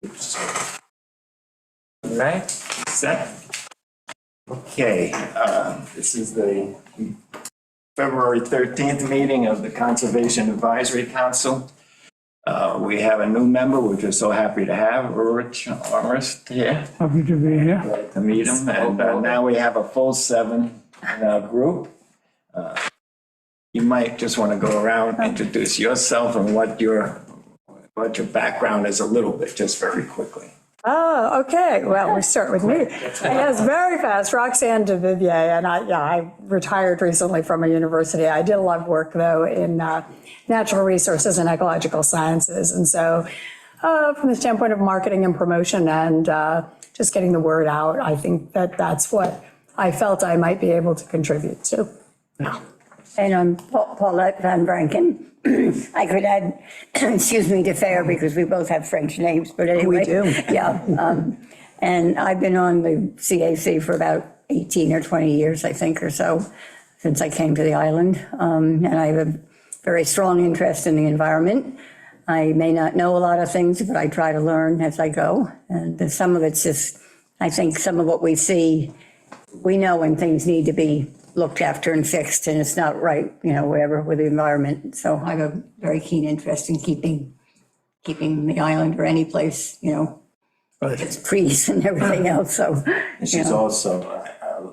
All right, set. Okay, this is the February 13th meeting of the Conservation Advisory Council. We have a new member, which we're so happy to have, Rich Armist here. Happy to be here. Glad to meet him. And now we have a full 7 in our group. You might just want to go around, introduce yourself and what your background is a little bit, just very quickly. Oh, okay. Well, we start with me. Yes, very fast. Roxanne DeVivier, and I retired recently from a university. I did a lot of work, though, in natural resources and ecological sciences. And so from the standpoint of marketing and promotion and just getting the word out, I think that that's what I felt I might be able to contribute to. And I'm Paulette Van Branken. I could add, excuse me, to Fair because we both have French names, but anyway. We do. Yeah. And I've been on the CAC for about 18 or 20 years, I think, or so, since I came to the island. And I have a very strong interest in the environment. I may not know a lot of things, but I try to learn as I go. And some of it's just, I think some of what we see, we know when things need to be looked after and fixed, and it's not right, whatever, with the environment. So I have a very keen interest in keeping the island or any place, it's trees and everything else, so. And she's also,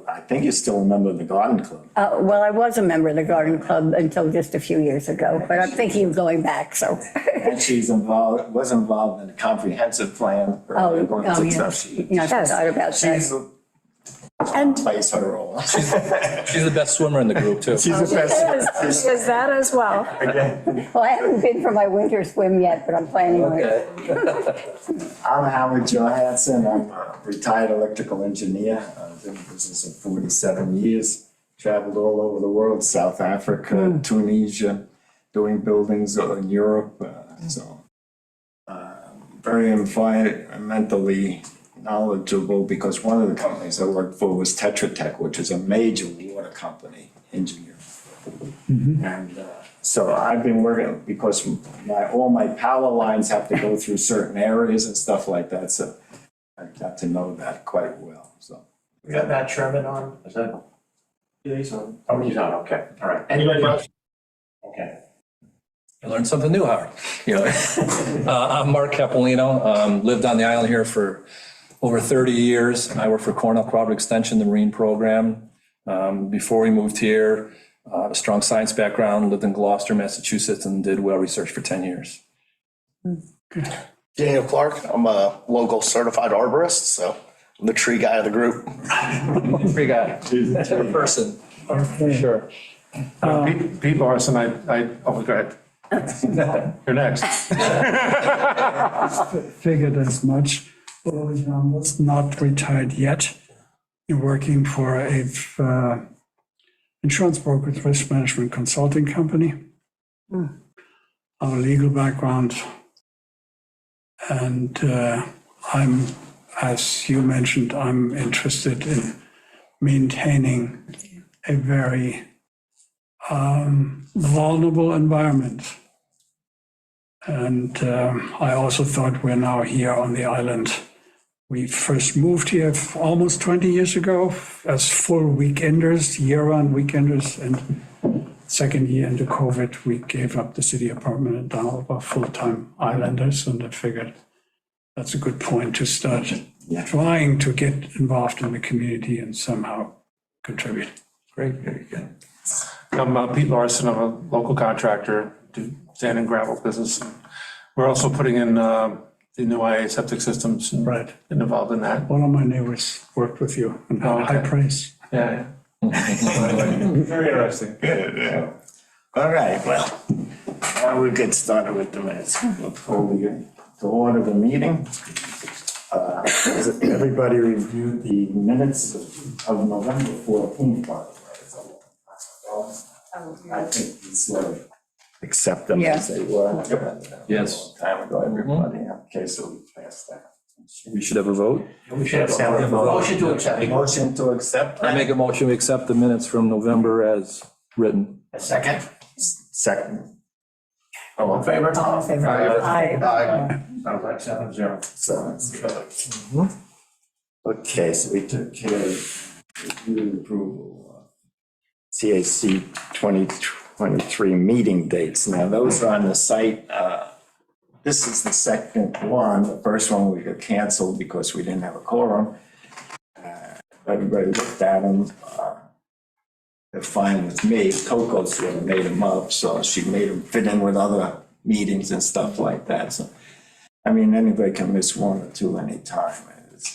I think you're still a member of the Garden Club. Well, I was a member of the Garden Club until just a few years ago, but I'm thinking of going back, so. And she's was involved in the comprehensive plan. For Oh, stuff. I forgot about She's that. plays her role. She's the best swimmer in the group, too. She's the best. Is that as well? Well, I haven't been for my winter swim yet, but I'm planning on it. I'm Howard Johansson. I'm a retired electrical engineer. I've been in business for 47 years. Traveled all over the world, South Africa, Tunisia, doing buildings in Europe. Very environmentally knowledgeable because one of the companies I worked for was Tetra Tech, which is a major water company engineer. And so I've been working because all my power lines have to go through certain areas and stuff like that. So I got to know that quite well. So We got Matt Sherman on. Is that? Yeah, he's on. Oh, he's on. Okay. All right. Anybody else? Okay. I learned something new, Howard. I'm Mark Capolino, lived on the island here for over 30 years. I worked for Cornell Crawford Extension, the Marine program. Before we moved here, a strong science background, lived in Gloucester, Massachusetts, and did well research for 10 years. Daniel Clark, I'm a local certified arborist, so I'm the tree guy of the group. Free guy. Person. Sure. Pete Larson, oh, go ahead. You're next. Figured as much. Jan was not retired yet. You're working for a insurance brokerage risk management consulting company. Our legal background. And I'm, as you mentioned, I'm interested in maintaining a very vulnerable environment. And I also thought we're now here on the island. We first moved here almost 20 years ago as full weekenders, year-round weekenders, and second year into COVID, we gave up the city apartment and now we're full-time islanders, and I figured that's a good point to start trying to get involved in the community and somehow contribute. Great, very good. I'm Pete Larson. I'm a local contractor, do sand and gravel business. We're also putting in the new IA septic systems and Right. getting involved in that. One of my neighbors worked with you and had high praise. Yeah. Very interesting. good. Yeah. All right. Well, now we'll get started with the minutes. Before we get to order the meeting, has everybody reviewed the minutes of November 14th? By the way? I think it's accept them as they were. Yes. A long time ago, everybody. Okay, so we passed that. We should have a vote. We should have a motion to accept. Motion to accept. I make a motion to accept the minutes from November as written. A second. Second. All in favor? All in favor? Aye. Aye. Sounds like 7-0. So, okay, so we took care of review approval of CAC 2023 meeting dates. Now, those are on the site. This is the second one. The first one we got canceled because we didn't have a quorum. Everybody looked at them. They're fine with me. Coco's the one who made them up, so she made them fit in with other meetings and stuff like that. So, I mean, anybody can miss one or two anytime.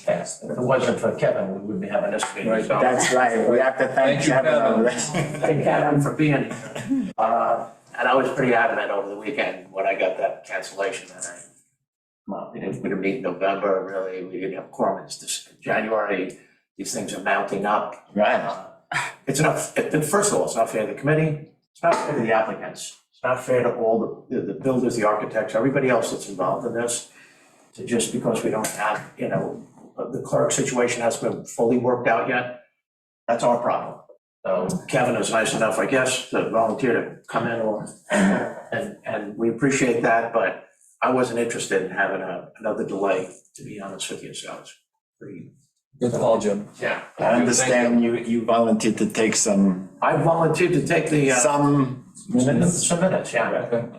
Yes, if it wasn't for Kevin, we wouldn't be having this meeting. So That's right. We have to thank Thank you, Kevin. Kevin. already. thank Kevin for being here. And I was pretty adamant over the weekend when I got that cancellation that we didn't meet in November, really. We didn't have quorum. It's this January. These things are mounting up. Right. It's not, first of all, it's not fair to the committee. It's not fair to the applicants. It's not fair to all the builders, the architects, everybody else that's involved in this. To just because we don't have, the clerk situation hasn't been fully worked out yet, that's our problem. So Kevin is nice enough, I guess, to volunteer to come in and we appreciate that, but I wasn't interested in having another delay, to be honest with you, so it's pretty. Good call, Jim. Yeah. I understand you volunteered to take some I volunteered to take the. minutes. Some minutes, yeah.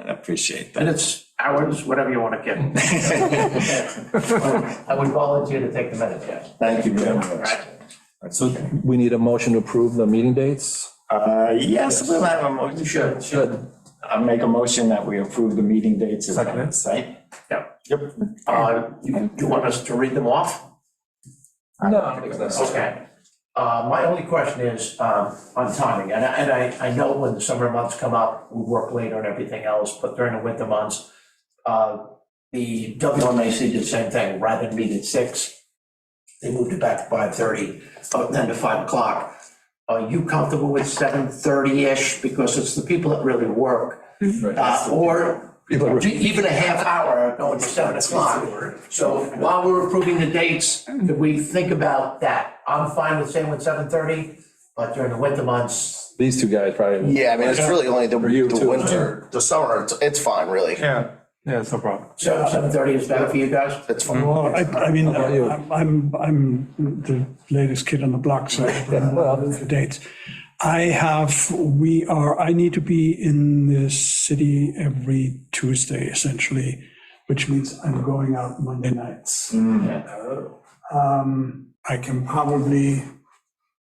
I appreciate that. Minutes, hours, whatever you want to give. I would volunteer to take the minutes, yes. Thank you very much. Right. So we need a motion to approve the meeting dates? Yes, we'll have a motion. Should. I'll make a motion that we approve the meeting dates as on the site. Yeah. Yep. You want us to read them off? No, I don't think it's necessary. Okay. My only question is on timing, and I know when the summer months come up, we work later and everything else, but during the winter months, the WMAC did the same thing, rather than meet at 6, they moved it back to 5:30, then to 5 o'clock. Are you comfortable with 7:30-ish, because it's the people that really work? Or even a half hour going to 7 o'clock. So while we're approving the dates, could we think about that? I'm fine with saying with 7:30, but during the winter months. These two guys probably. Yeah, I mean, it's really only the you too. winter, the summer, it's fine, really. Yeah, it's no problem. So 7:30 is better for you guys? It's fine. Well, I mean, How about you? I'm the latest kid on the block, so the dates. I need to be in the city every Tuesday, essentially, which means I'm going out Monday nights. I can probably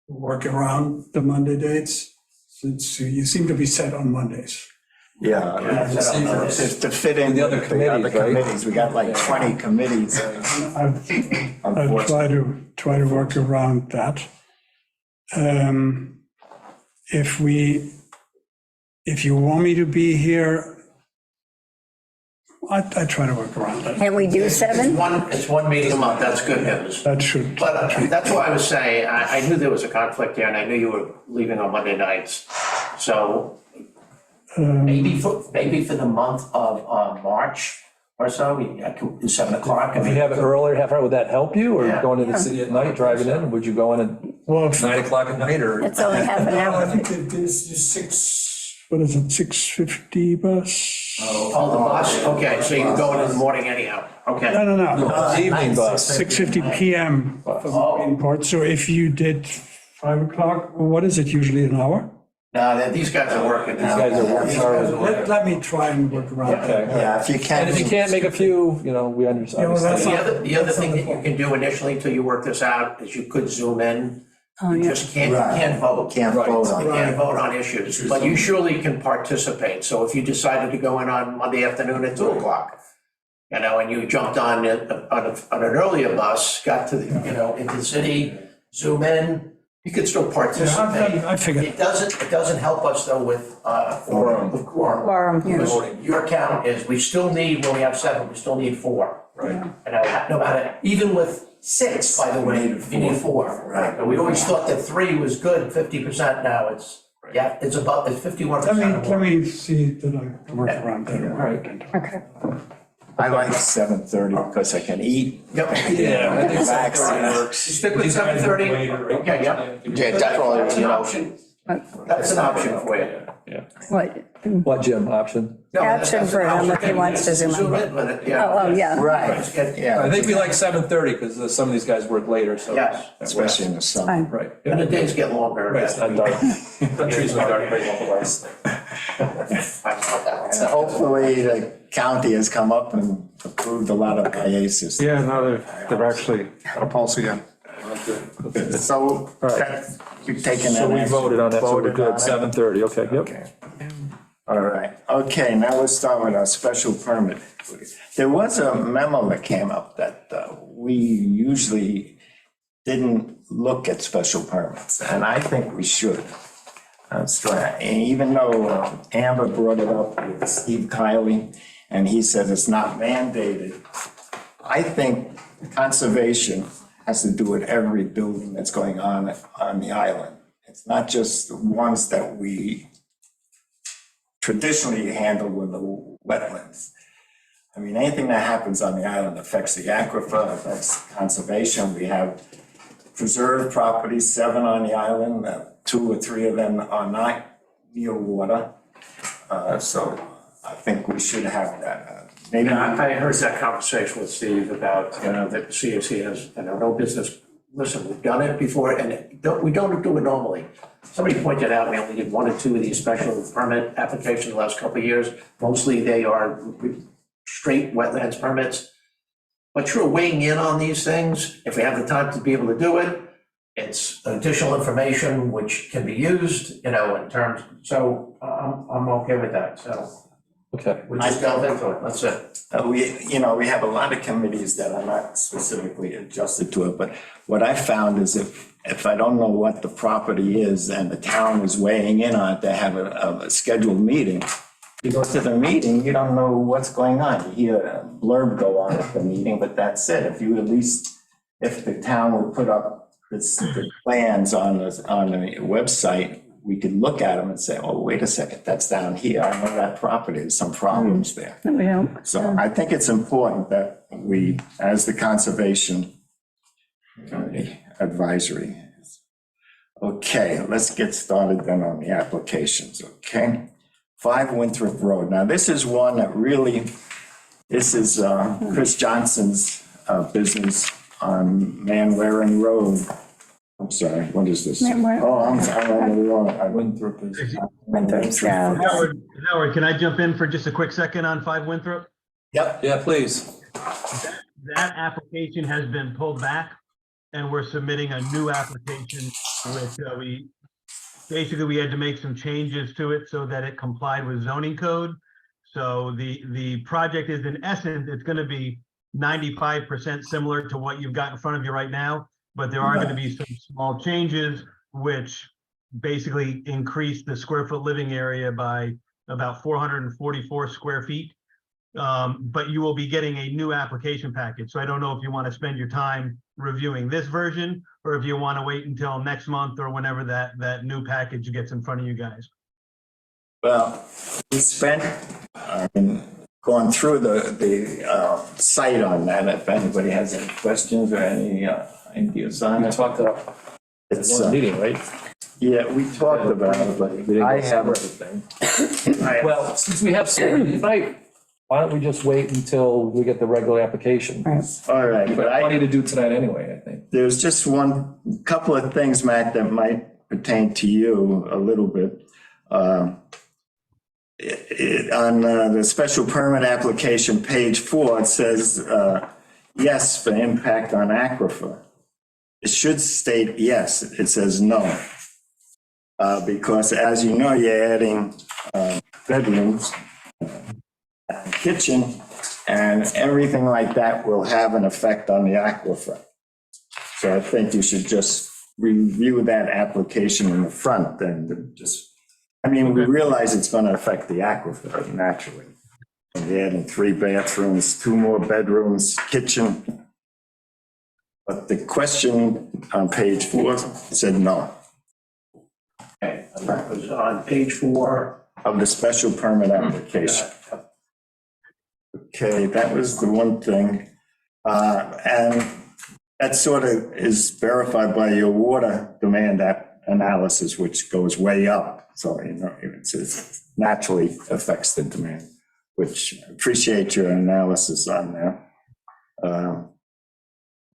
work around the Monday dates, since you seem to be set on Mondays. Yeah, to fit in The with other the other committees, right? committees. We got like 20 committees. I'll Unfortunately. try to work around that. If you want me to be here, I try to work around that. Can we do 7? It's one meeting a month, that's good news. That should, But that's why I was saying, I knew there was a conflict here, and I knew you were leaving on Monday nights. So maybe for the month of March or so, I could do 7 o'clock. If you have it earlier, half hour, would that help you? Or Yeah. going to the city at night, driving in? Would you go in at well, 9 o'clock at night or? It's only half an I hour. think there's 6:50 bus? Oh, the bus, okay, so you can go in the morning anyhow, okay. No. Evening bus. 6:50 PM for the main part. So if you did 5 o'clock, what is it, usually an hour? No, these guys are working now. These guys are working hard. Let me try and work around that. Okay. Yeah, if you can. And if you can't make a few, we understand. well, that's The other thing that you can do initially until you work this out is you could zoom in. You just can't vote. Can't vote on You it. can't vote on issues, but you surely can participate. So if you decided to go in on Monday afternoon at 2 o'clock, and you jumped on an earlier bus, got to into the city, zoom in, you could still participate. I figured. It doesn't help us though with quorum. Quorum. Because your count is, we still need, when we have 7, we still need 4. Right. No matter, even with 6, by the way, you need 4. Right. But we always thought that 3 was good, 50%, now it's 51%. Let me see that I can work around that. Right. Okay. I like 7:30 because I can eat. Yep. Yeah, I think Relax. 7:30 works. Stick with 7:30? Okay, yep. Yeah, definitely, That's an option. That's an option for you. Yeah. What, What, Jim, option? No, Option for him if he wants to zoom in. but yeah. oh, yeah. Right, yeah. I think we like 7:30 because some of these guys work later, so. Yes. Especially in the summer. Fine. Right. And the days get longer. Right, it's not dark. The trees are dark, very otherwise. And hopefully the county has come up and approved a lot of IASs. Yeah, no, they're actually got a pulse again. So you've taken that. So we action. voted on that, so we're Voted good, on it? 7:30, okay, yep. Okay. All right, okay, now let's start with our special permit. There was a memo that came up that we usually didn't look at special permits, and I think we should. And even though Amber brought it up with Steve Kiley, and he said it's not mandated, I think conservation has to do with every building that's going on the island. It's not just the ones that we traditionally handle with the wetlands. I mean, anything that happens on the island affects the aquifer, affects conservation. We have preserved properties, 7 on the island, 2 or 3 of them are not near water. So I think we should have that. Maybe. I heard that conversation with Steve about, that the CAC has, no business. Listen, we've done it before and we don't do it normally. Somebody pointed out we only did 1 or 2 of these special permit applications the last couple of years. Mostly they are straight wetlands permits. But you're weighing in on these things. If we have the time to be able to do it, it's additional information which can be used, in terms, so I'm okay with that, so. Okay. We just delve into it, that's it. We have a lot of committees that are not specifically adjusted to it, but what I found is if I don't know what the property is and the town is weighing in on it, they have a scheduled meeting. You go to the meeting, you don't know what's going on. You hear a blurb go on at the meeting, but that's it. If the town would put up the plans on the website, we could look at them and say, oh, wait a second, that's down here. I know that property, there's some problems there. No, we don't. So I think it's important that we, as the conservation advisory. Okay, let's get started then on the applications, okay? 5 Winthrop Road. Now, this is one that really, this is Chris Johnson's business on Man Waring Road. I'm sorry, what is this? Man Waring. Oh, I'm on the wrong. Winthrop is. Winthrop's, yeah. Howard, can I jump in for just a quick second on 5 Winthrop? Yep. Yeah, please. That application has been pulled back, and we're submitting a new application with, we had to make some changes to it so that it complied with zoning code. So the project is, in essence, it's going to be 95% similar to what you've got in front of you right now, but there are going to be some small changes which basically increase the square foot living area by about 444 square feet. But you will be getting a new application package. So I don't know if you want to spend your time reviewing this version or if you want to wait until next month or whenever that new package gets in front of you guys. Well, we spent, going through the site on that, if anybody has any questions or any ideas on We it. talked about It's, one meeting, right? yeah, we talked about it, but I have, Well, since we have somebody tonight, why don't we just wait until we get the regular application? all right, We've but got plenty to do tonight anyway, I think. there's just couple of things, Matt, that might pertain to you a little bit. On the special permit application, page 4, it says, yes, for impact on aquifer. It should state yes, it says no. Because as you know, you're adding bedrooms, kitchen, and everything like that will have an effect on the aquifer. So I think you should just review that application in the front and we realize it's going to affect the aquifer naturally. And you're adding 3 bathrooms, 2 more bedrooms, kitchen. But the question on page 4 said no. Okay, and that was on page 4. Of the special permit application. Okay, that was the one thing. And that sort of is verified by your water demand analysis, which goes way up. So, you know, it naturally affects the demand, which I appreciate your analysis on that.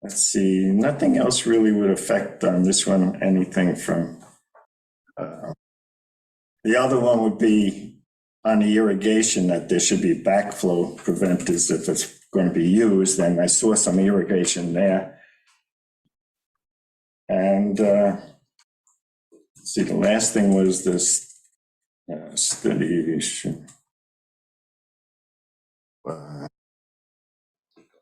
Let's see, nothing else really would affect on this one, anything from, the other one would be on the irrigation, that there should be backflow preventers if it's going to be used, and I saw some irrigation there. And see, the last thing was this study issue.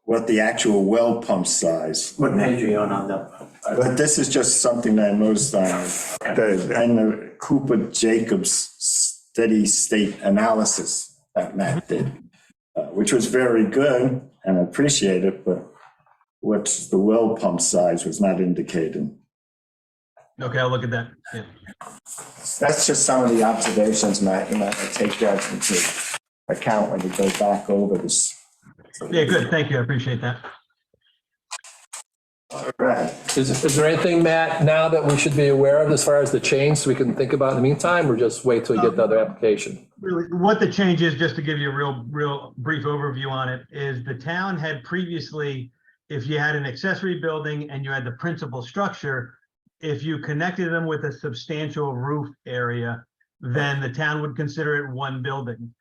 What the actual well pump size. What page are you on that? But this is just something that I noticed on the Cooper Jacobs steady state analysis that Matt did, which was very good and I appreciate it, but what's the well pump size was not indicated. Okay, I'll look at that. Yeah. That's just some of the observations, Matt. You might take that into account when you go back over this. Yeah, good. Thank you. I appreciate that. All right. Is there anything, Matt, now that we should be aware of as far as the change so we can think about in the meantime, or just wait till we get the other application? Really, what the change is, just to give you a real brief overview on it, is the town had previously, if you had an accessory building and you had the principal structure, if you connected them with a substantial roof area, then the town would consider it one building.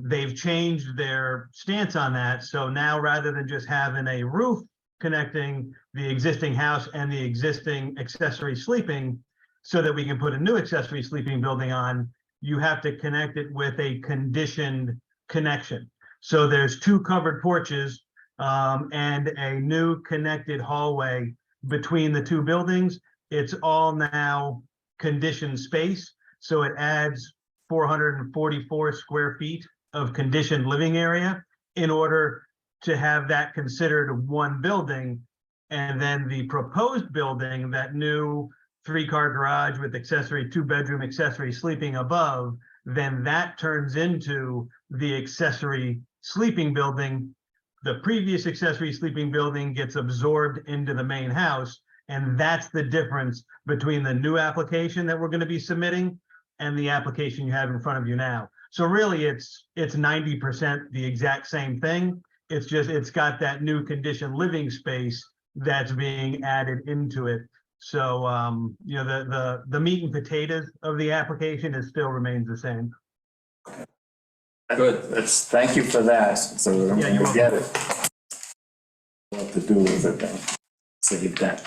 They've changed their stance on that. So now rather than just having a roof connecting the existing house and the existing accessory sleeping so that we can put a new accessory sleeping building on, you have to connect it with a conditioned connection. So there's 2 covered porches and a new connected hallway between the 2 buildings. It's all now conditioned space. So it adds 444 square feet of conditioned living area in order to have that considered one building. And then the proposed building, that new 3-car garage with accessory 2-bedroom accessory sleeping above, then that turns into the accessory sleeping building. The previous accessory sleeping building gets absorbed into the main house. And that's the difference between the new application that we're going to be submitting and the application you have in front of you now. So really it's 90% the exact same thing. It's just, it's got that new conditioned living space that's being added into it. So, you know, the meat and potatoes of the application is still remains the same. Good. Thank you for that. So we're Yeah, going you're to get it. What to do with it then. Save that.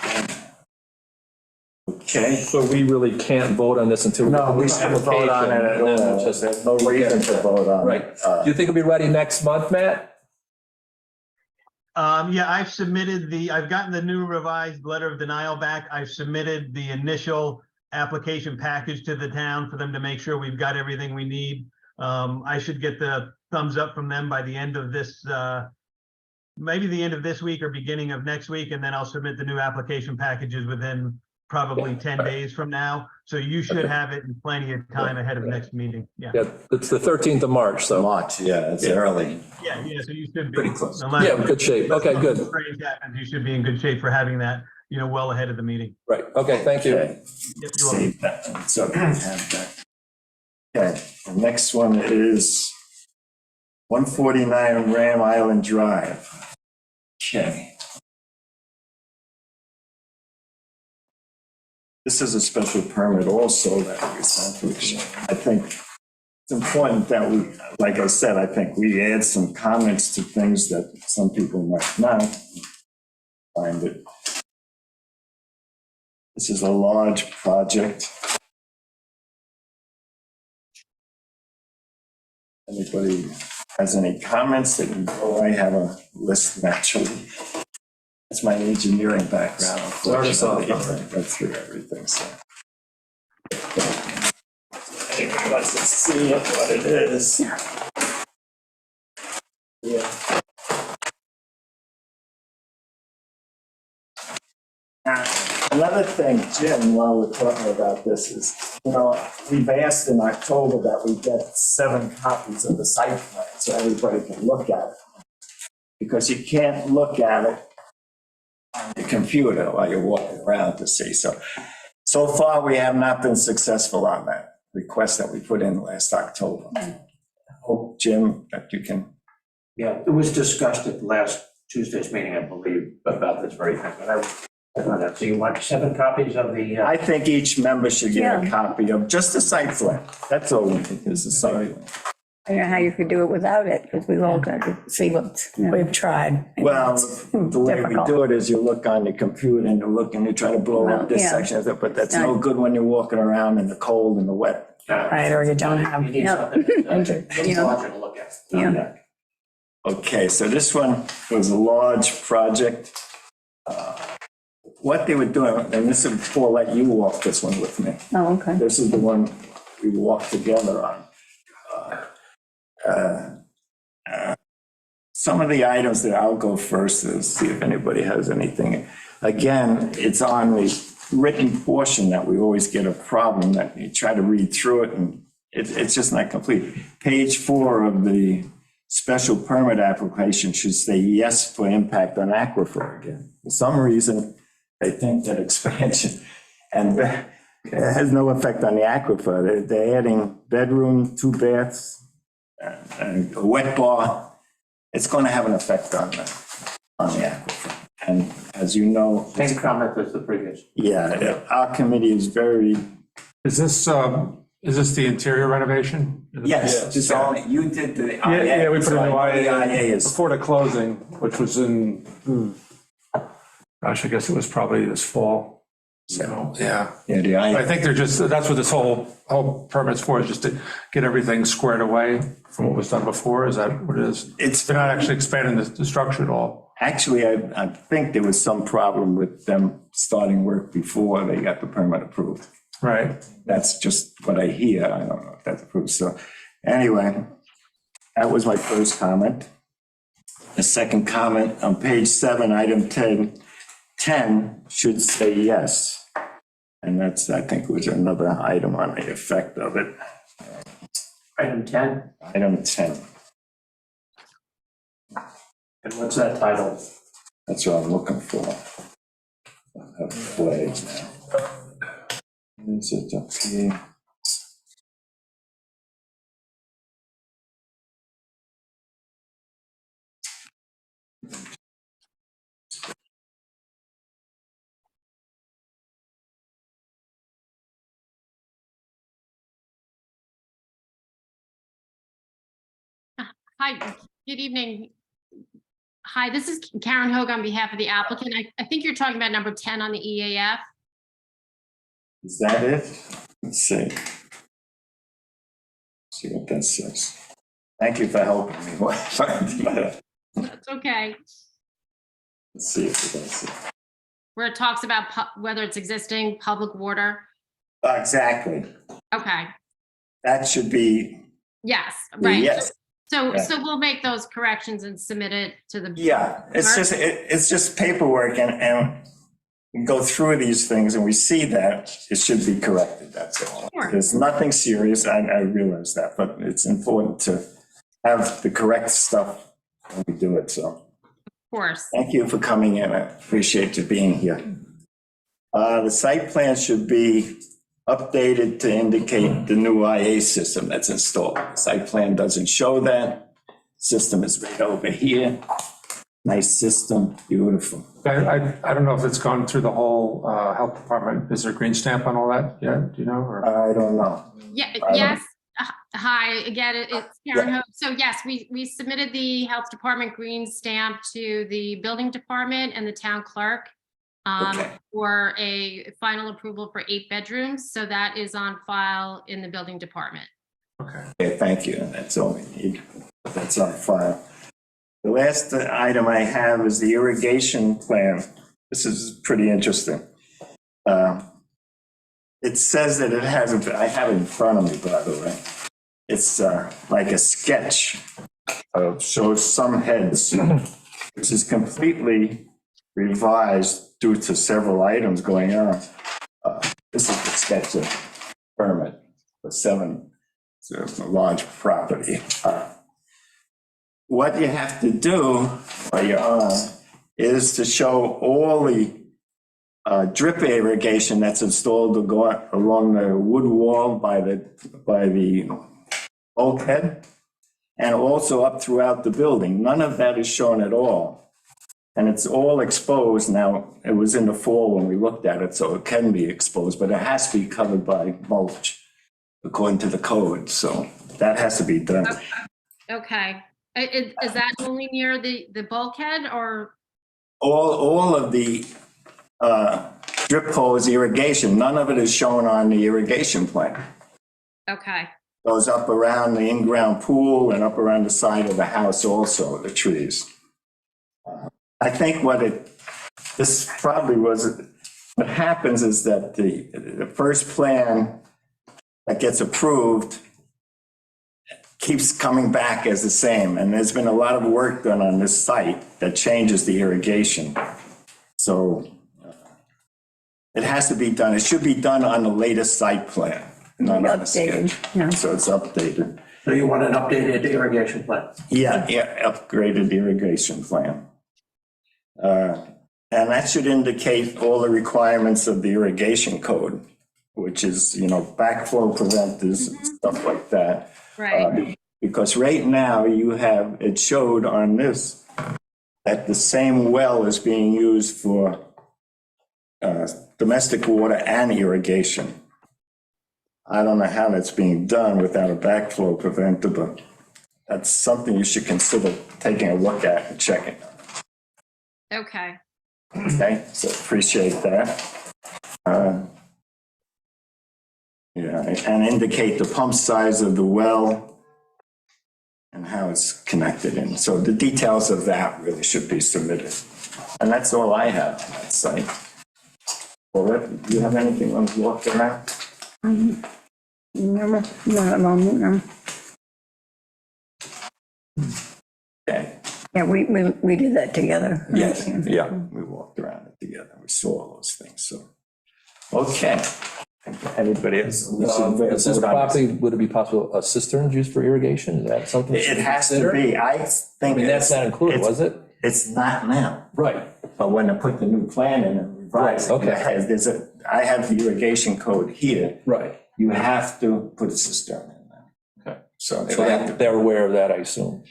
Okay. So we really can't vote on this until. No, we shouldn't vote on it at all. There's no reason to vote on it. Right. Do you think it'll be ready next month, Matt? Yeah, I've gotten the new revised letter of denial back. I've submitted the initial application package to the town for them to make sure we've got everything we need. I should get the thumbs up from them by the end of this, maybe the end of this week or beginning of next week, and then I'll submit the new application packages within probably 10 days from now. So you should have it in plenty of time ahead of next meeting. Yeah. Yeah, it's the 13th of March, so. March, yeah, it's early. Yeah, so you should be. Pretty close. unless- Yeah, good shape. Okay, good. unless strange happens, you should be in good shape for having that, you know, well ahead of the meeting. Right, okay, thank you. Okay. Yep, you're welcome. Save that. So we have that. Okay, the next one is 149 Ram Island Drive. Okay. This is a special permit also that we sent, which I think it's important that we, like I said, I think we add some comments to things that some people might not find it. This is a large project. Anybody has any comments? That can go. I have a list naturally. That's my engineering background. Unfortunately, I go through everything, so. Anybody wants to see what it is? Yeah. Another thing, Jim, while we're talking about this is, you know, we've asked in October that we get 7 copies of the site plan so everybody can look at it. Because you can't look at it on the computer while you're walking around to see. So far, we have not been successful on that. request that we put in last October. Hope, Jim, that you can, Yeah, it was discussed at last Tuesday's meeting, I believe, about this very thing, but so you want 7 copies of the, I think each member should get a Yeah. copy of just the site plan. That's all we need, is the site. I don't know how you could do it without it, because we've all got to see what's, We've tried. Well, the way we difficult. do it is you look on the computer and you look and you try to blow Well, up this yeah. section of it, but that's no good when you're walking around in the cold and the wet. Right, or you don't have. you need Yeah. something that's Yeah. larger to look at. Yeah. Okay, so this one was a large project. What they were doing, and this is, Paul, let you walk this one with me. oh, okay. This is the one we walked together on. Some of the items that I'll go first to see if anybody has anything. Again, it's on the written portion that we always get a problem, that you try to read through it and it's just not complete. Page 4 of the special permit application should say yes for impact on aquifer again. For some reason, they think that expansion and it has no effect on the aquifer. They're adding bedroom, 2 baths, and a wet bar. It's going to have an effect on the aquifer. And as you know, Same comment as the previous. yeah, our committee is very, Is this the interior renovation? yes, just only, you did the. Yeah, we put so a new I know the IA IA is, before the closing, which was in, gosh, I guess it was probably this fall. So, yeah. yeah, the I IA, think they're just, that's what this whole permit's for, is just to get everything squared away from what was done before. Is that what it is? They're not actually expanding the structure at all. actually, I think there was some problem with them starting work before they got the permit approved. Right. That's just what I hear. I don't know if that's approved. So anyway, that was my first comment. The second comment on page 7, item 10 should say yes. And that's, I think, was another item on the effect of it. Item 10, Item 10, and what's that title? that's what I'm looking for. I have flags now. Is it up here? Hi, good evening. Hi, this is Karen Hoag on behalf of the applicant. I think you're talking about number 10 on the EAF. Is that it? Let's see. See what that says. Thank you for helping me. It's okay. Let's see if it does. Where it talks about whether it's existing public water. Exactly. Okay, That should be, yes, right. yes. So, Yeah. so we'll make those corrections and submit it to the. Yeah, it's just paperwork and we go through these things and we see that it should be corrected, that's all. Sure. There's nothing serious, I realize that, but it's important to have the correct stuff when we do it, so. Of course. Thank you for coming in, I appreciate you being here. The site plan should be updated to indicate the new IA system that's installed. The site plan doesn't show that. System is right over here. Nice system, beautiful. I don't know if it's gone through the whole health department. Is there a green stamp on all that yet? Do you know? Or? I don't know. Yeah, yes. Hi, again, it's Karen Hoag. So yes, we submitted the health department green stamp to the building department and the town clerk Okay. for a final approval for 8 bedrooms. So that is on file in the building department. Okay. Okay, thank you, that's all we need. That's on file. The last item I have is the irrigation plan. This is pretty interesting. It says that it has, I have it in front of me, by the way. It's like a sketch of, shows some heads, which is completely revised due to several items going on. This is the sketch of permit for 7, it's a large property. What you have to do while you're on is to show all the drip irrigation that's installed along the wood wall by the bulkhead and also up throughout the building. None of that is shown at all. And it's all exposed now. It was in the fall when we looked at it, so it can be exposed, but it has to be covered by mulch according to the code. So that has to be done. Okay. Is that only near the bulkhead or? All of the drip hose irrigation, none of it is shown on the irrigation plan. Okay. Goes up around the in-ground pool and up around the side of the house also, the trees. I think what happens is that the first plan that gets approved keeps coming back as the same, and there's been a lot of work done on this site that changes the irrigation. So it has to be done, it should be done on the latest site plan, not on the Updated, sketch. yeah. So it's updated. So you want an updated irrigation plan? Yeah, upgraded irrigation plan. And that should indicate all the requirements of the irrigation code, which is, backflow preventers and stuff like that. Right. Because right now it showed on this that the same well is being used for domestic water and irrigation. I don't know how that's being done without a backflow preventer, but that's something you should consider taking a look at and checking. Okay. Okay, so appreciate that. Yeah, and indicate the pump size of the well and how it's connected in. So the details of that really should be submitted. And that's all I have on that site. Well, do you have anything on the walk around? No, not at the moment, no. Okay, Yeah, we did that together. yes, yeah, we walked around it together. We saw all those things, so. Okay. Anybody else? Is this property, would it be possible, a cistern used for irrigation? Is that something? It has to be. I think. That's not included, was it? It's not now. Right. But when I put the new plan in and revise it, Okay. I have the irrigation code here. Right. You have to put a cistern in there. Okay. So So they're aware of that, I assume.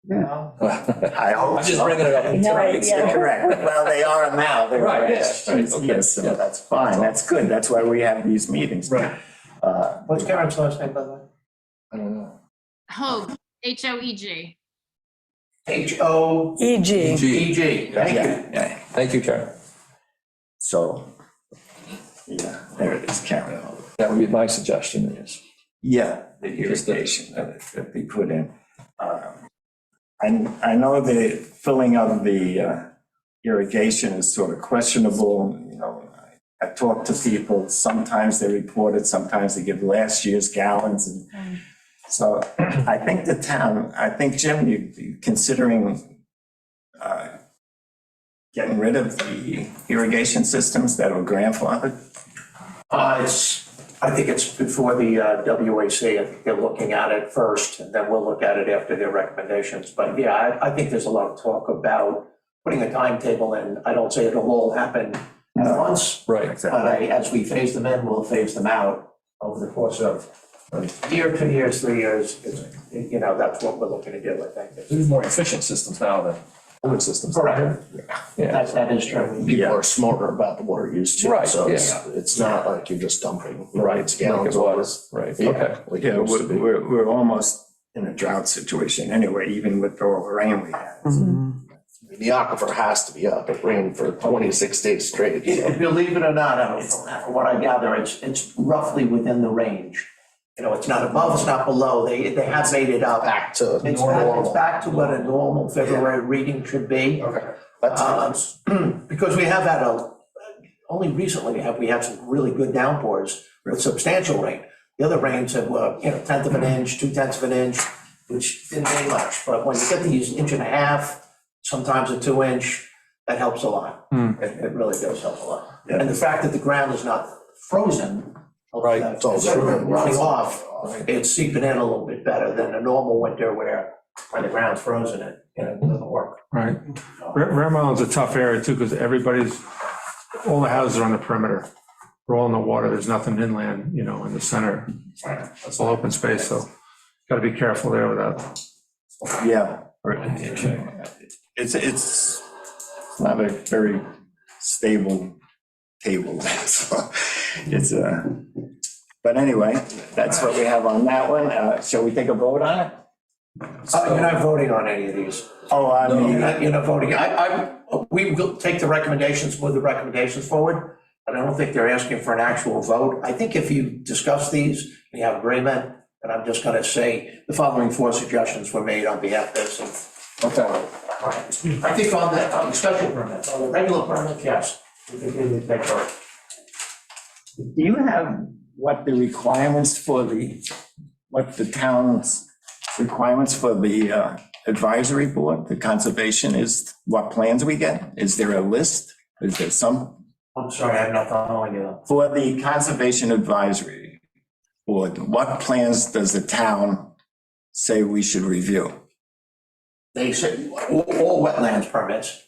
I hope I'm just so. bringing it up. You're correct. Well, they are now. They're Right, aware. yes, right, okay. Yes, so Yeah. that's fine. That's good. That's why we have these meetings. Right. What's Karen's last name, by the way? I don't know. Hoeg, H-O-E-G. H-O-E-G. EG. Thank you. Yeah. Thank you, Karen. So, yeah, there it is, Karen. That would be my suggestion is. Yeah, the irrigation that be put in. I know the filling of the irrigation is sort of questionable, I talked to people, sometimes they report it, sometimes they give last year's gallons. And so I think the town, Jim, you considering getting rid of the irrigation systems that are grandfathered? I think it's before the WAC. I think they're looking at it first, and then we'll look at it after their recommendations. But yeah, I think there's a lot of talk about putting a timetable in. I don't say it'll all happen at once. Right. But as we phase them in, we'll phase them out over the course of a year, 2 years, 3 years. That's what we're looking to do, I think. There's more efficient systems now than older systems. Correct. Yeah. That is true. People are smarter about the water use too. Right, So yeah. it's not like you're just dumping. Right. It's gallons Like it over. was. Right. Yeah, Okay. like it Yeah, used to be. we're almost in a drought situation anyway, even with all the rain we had. I mean, the aquifer has to be up. It rained for 26 days straight. So. Believe it or not, from what I gather, it's roughly within the range. It's not above, it's not below. They have made it up. Back to It's normal. back to what a normal February reading should be. Okay. That's Because we have had only recently have we had some really good downpours with substantial rain. The other rains have, 1/10 of an inch, 2/10 of an inch, which didn't mean much. But when you get these 1.5 inches, sometimes a 2 inch, that helps a lot. It really does help a lot. Yeah. And the fact that the ground is not frozen. helps Right. that. It's all Instead of true. running off, it's seeping in a little bit better than a normal winter where the ground's frozen and it doesn't work. Right. Rhode Island's a tough area too, because all the houses are on the perimeter. They're all in the water. There's nothing inland, you know, in the center. It's all open space, so got to be careful there with that. Yeah. It's not a very stable table. So it's but anyway, that's what we have on that one. Shall we take a vote on it? You're not voting on any of these. Oh, I mean, You're not voting. We will take the recommendations, move the recommendations forward, but I don't think they're asking for an actual vote. I think if you discuss these, you have agreement, and I'm just gonna say the following 4 suggestions were made on behalf of this. okay. I think on the special permits, on the regular permits, yes, we can do the paperwork. Do you have what the requirements for what the town's requirements for the advisory board, the conservation is, what plans we get? Is there a list? Is there some? I'm sorry, I'm not following you. For the conservation advisory board, what plans does the town say we should review? They said all wetlands permits.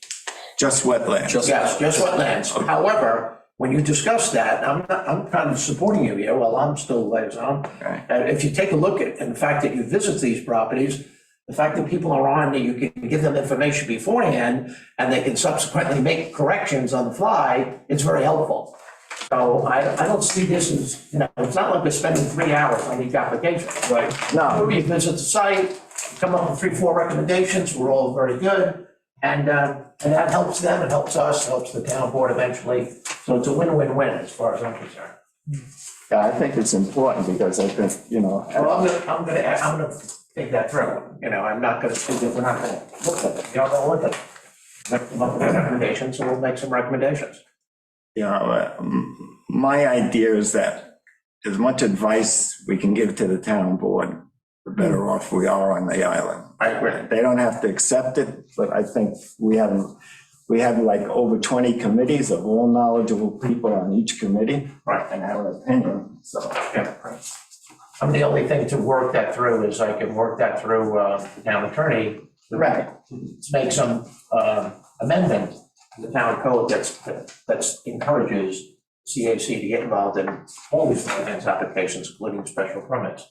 Just wetlands? Yes, just wetlands. However, when you discuss that, I'm kind of supporting you here while I'm still liaison. Okay. If you take a look at, and the fact that you visit these properties, the fact that people are on, that you can give them information beforehand and they can subsequently make corrections on the fly, it's very helpful. So I don't see this as, you know, it's not like we're spending 3 hours on each application. Right. No, We visit the site, come up with 3, 4 recommendations, we're all very good. And that helps them, it helps us, helps the town board eventually. So it's a win-win-win as far as I'm concerned. yeah, I think it's important because I think, you know. Well, I'm gonna think that through, you know, I'm not gonna say that we're not gonna look at it, you know, we'll look at it. Come up with recommendations, and we'll make some recommendations. Yeah, my idea is that as much advice we can give to the town board, the better off we are on the island. I agree. They don't have to accept it, but I think we have like over 20 committees of all knowledgeable people on each committee. Right. And have an opinion, so. Yeah. The only thing to work that through is I can work that through the town attorney. Right. To make some amendment to the town code that's encourages CAC to get involved in all these finance applications, including special permits.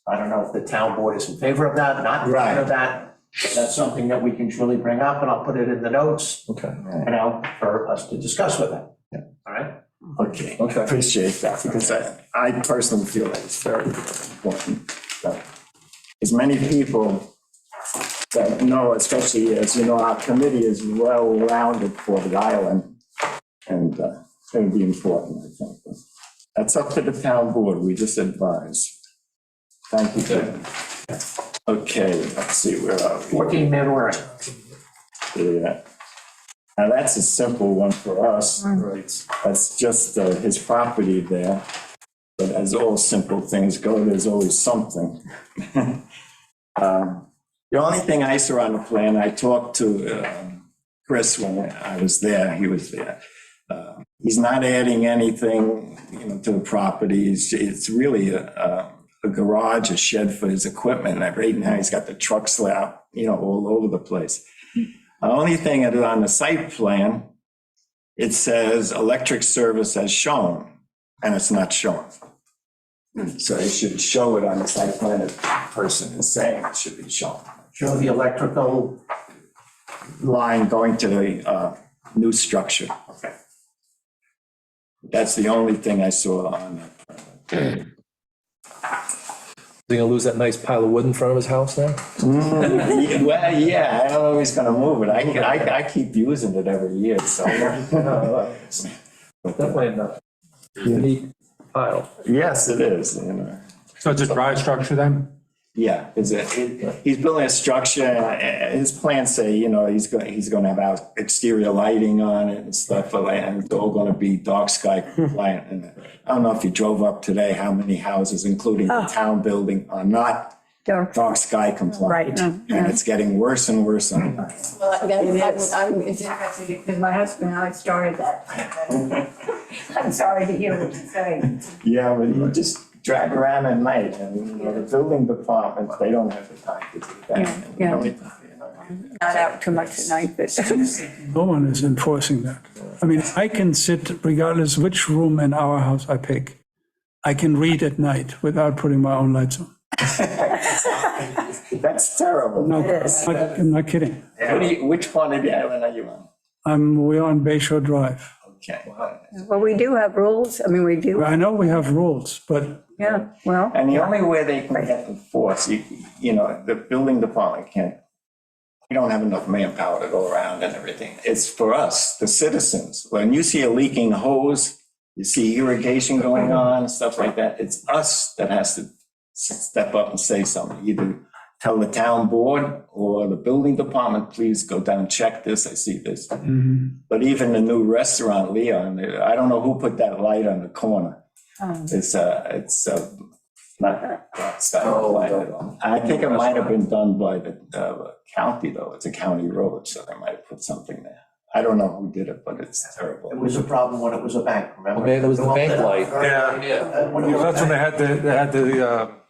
I don't know if the town board is in favor of that, not in favor of that. That's something that we can truly bring up, and I'll put it in the notes, Okay. you know, for us to discuss with them. All right? Okay, Okay. appreciate that, because I personally feel that it's very important. That as many people that know, especially as you know, our committee is well-rounded for the island, and it's going to be important, I think. But that's up to the town board, we just advise. Thank you, Kevin. Okay, let's see, where are we? 14 Manwaring. Yeah. Now, that's a simple one for us. Right. That's just his property there. But as all simple things go, there's always something. The only thing I saw on the plan, I talked to Chris when I was there, he was there. He's not adding anything, you know, to the property. It's really a garage, a shed for his equipment. And right now, he's got the truck slab, you know, all over the place. The only thing that is on the site plan, it says electric service as shown, and it's not shown. So they should show it on the site plan if the person is saying it should be shown. Show the electrical. Line going to the new structure. Okay. That's the only thing I saw on that. Is he gonna lose that nice pile of wood in front of his house now? Well, yeah, I don't know if he's gonna move it. I keep using it every year, so. Definitely a unique pile. Yes, it is, you know. So it's a dry structure then? Yeah, he's building a structure, and his plans say, you know, he's gonna have exterior lighting on it and stuff, and it's all gonna be dark sky compliant. And I don't know if you drove up today, how many houses, including the town building, are not dark sky compliant. Right. And it's getting worse and worse. Well, I'm interested because my husband and I started that. I'm sorry to hear what you say. Yeah, but you just drive around at night, and, you know, the building department, they don't have the time to do that. Yeah. You know, Not out too much at night, but No one is enforcing that. I mean, I can sit regardless which room in our house I pick. I can read at night without putting my own lights on. That's terrible. No, I'm not kidding. Which part of the island are you on? We're on Bay Shore Drive. Okay. Well, we do have rules. I mean, we do, I know we have rules, but yeah, well, And the only way they can get enforced, you know, the building department can't, we don't have enough manpower to go around and everything. It's for us, the citizens. When you see a leaking hose, you see irrigation going on, stuff like that, it's us that has to step up and say something. Either tell the town board or the building department, please go down, check this, I see this. But even the new restaurant, Leon, I don't know who put that light on the corner. It's not style light at all. I think it might have been done by the county, though. It's a county road, so they might have put something there. I don't know who did it, but it's terrible. It was a problem when it was a bank, remember? Okay, there was the bank light. Yeah. When it was That's when they had the,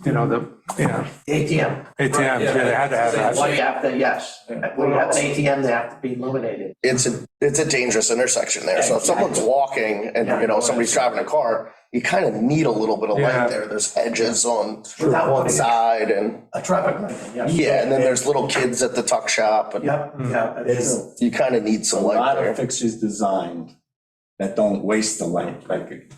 you know, the, yeah, ATM. ATMs, yeah, they had to have Well, that. you have to, yes. When you have an ATM, they have to be illuminated. It's a dangerous intersection there. So if someone's walking and, you know, somebody's driving a car, you kind of need a little bit of Yeah. light there. There's hedges on Without one putting side and, a traffic light, yes. yeah, and then there's little kids at the tuck shop and Yep, yeah, that's true. you kind of need A some light lot there. of fixtures designed that don't waste the light, like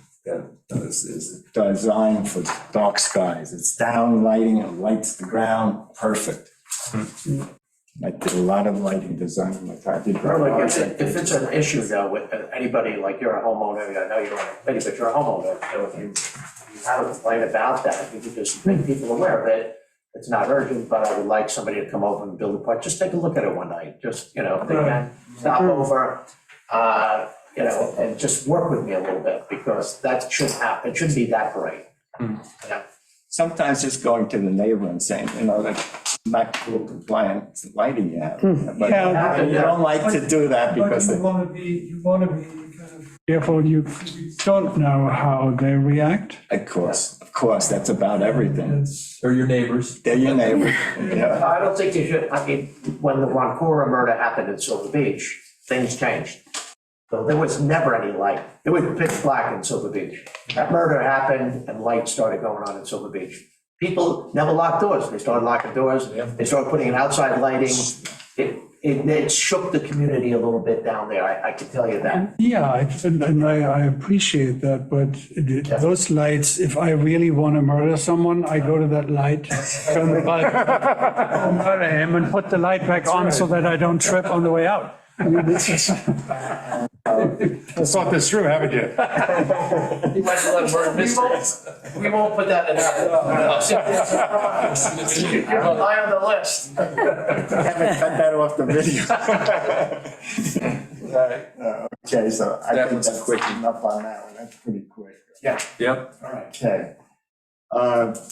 is designed for dark skies. It's down lighting, it lights the ground, perfect. I did a lot of lighting design in my car. I did Like, if it's an issue though, with anybody, like you're a homeowner, I know you're on a committee, but you're a homeowner, so if you have a complaint about that, you could just make people aware of it. It's not urgent, but I would like somebody to come over and build a part, just take a look at it one night, just, you know, if they can, stop over, you know, and just work with me a little bit, because that should happen, it shouldn't be that bright. Yeah. Sometimes just going to the neighbor and saying, you know, that's not cool compliant lighting you have. But Yeah. you don't like to do that because you want to be kind of careful. You don't know how they react. of course, that's about everything. Or your neighbors. They're your neighbor. Yeah. I don't think you should, I mean, when the Roncora murder happened in Silver Beach, things changed. So there was never any light. It was pitch black in Silver Beach. That murder happened and lights started going on in Silver Beach. People never locked doors. They started locking doors. They started putting in outside lighting. It shook the community a little bit down there. I can tell you that. Yeah, and I appreciate that, but those lights, if I really want to murder someone, I go to that light, turn the light, murder him and put the light back on so that I don't trip on the way out. I mean, this is. Thought this through, haven't you? You might let murder mysteries. We won't put that in there. You're high on the list. Haven't cut that off the video. Okay, so I think that's quick enough on that one. That's pretty quick. Yeah. Yep. All right. Okay.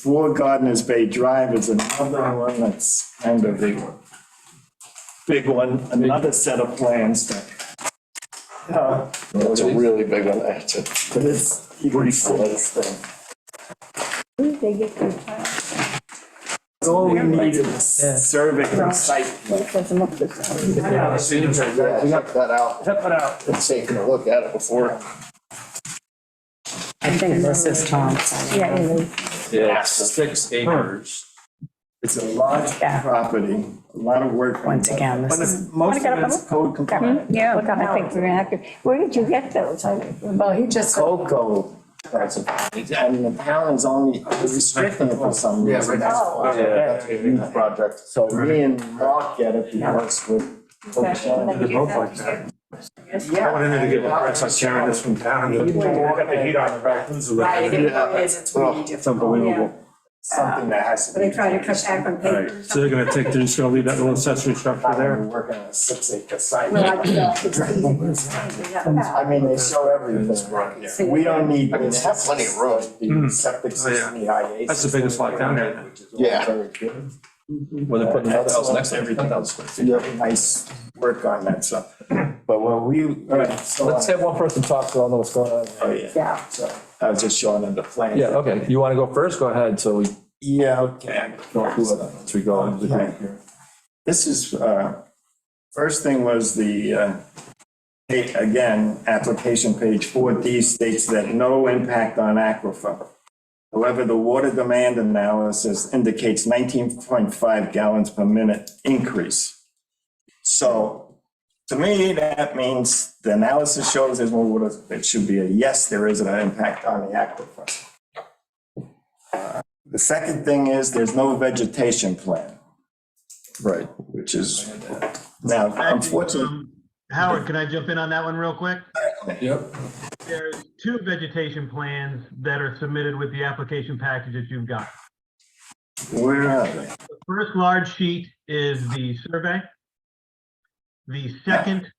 4 Gardeners Bay Drive is another one that's kind of a big one, another set of plans that. It's a really big one. But it's, you can see this thing. they get their time. All we need is survey and site plan. Yeah, check that out. Check it out. It's taking a look at it before. I think this is Tom's. Yeah, it is. Yeah, 6 acres. It's a large property, a lot of work. Once again, this But is- most of it's code compliant. Yeah, I think we're gonna have to, where did you get those? Well, he just, Coco, that's a, and the town is only restricting it for some reason. Oh. That's a huge project. So me and Mark get it because with. They're both like that. I went in there to get the press, I was carrying this from town. Got the heat on the back. right, it is, it's really difficult. It's unbelievable. Something that has to be. They try to cut back on Right, papers. so they're just gonna leave that little accessory structure We're there. working on a 6-acre site. Well, I feel it's easy. I mean, they show everything. We don't need. I mean, they have plenty of room. The septic system, the IA. That's the biggest lot down there. Which is all Yeah. very good. Where they're putting another house next to everything else. Nice work on that stuff. But when we. Let's have one person talk so I'll know what's going on. Oh, yeah. Yeah. So I was just showing them the plan. Yeah, okay. You want to go first? Go ahead. So we Yeah, okay. I can go through it. as we go into the group here. This is, first thing was the Again, application page 4D states that no impact on aquifer. However, the water demand analysis indicates 19.5 gallons per minute increase. So to me, that means the analysis shows there's more water. It should be a yes, there is an impact on the aquifer. The second thing is there's no vegetation plan. Right. Which is, now, unfortunately. Howard, can I jump in on that one real quick? Yep. There's 2 vegetation plans that are submitted with the application package that you've got. Where are they? The first large sheet is the survey. The second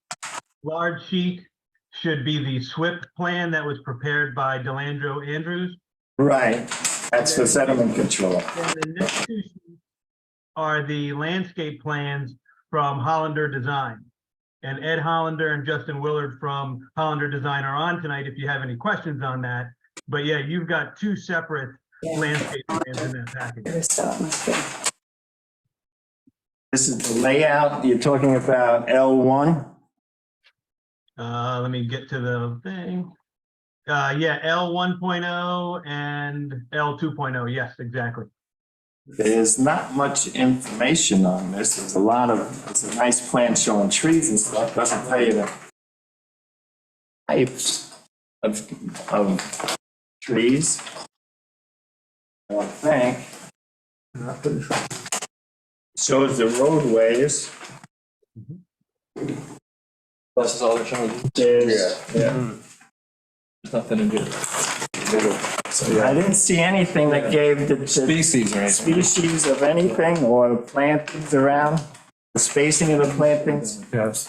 large sheet should be the SWIP plan that was prepared by Delandro Andrews. Right, that's for sediment control. And the next 2 sheets are the landscape plans from Hollander Design. And Ed Hollander and Justin Willard from Hollander Design are on tonight if you have any questions on that. But yeah, you've got 2 separate landscape plans in that package. This is the layout, you're talking about L1? Let me get to the thing. Yeah, L 1.0 and L 2.0. Yes, exactly. There's not much information on this. There's a lot of, it's a nice plan showing trees and stuff, doesn't tell you the types of trees. I don't think. Shows the roadways. This is all they're showing. There's, There's nothing in here. I didn't see anything that gave the Species or anything. species of anything or the plantings around, the spacing of the plantings. Yes.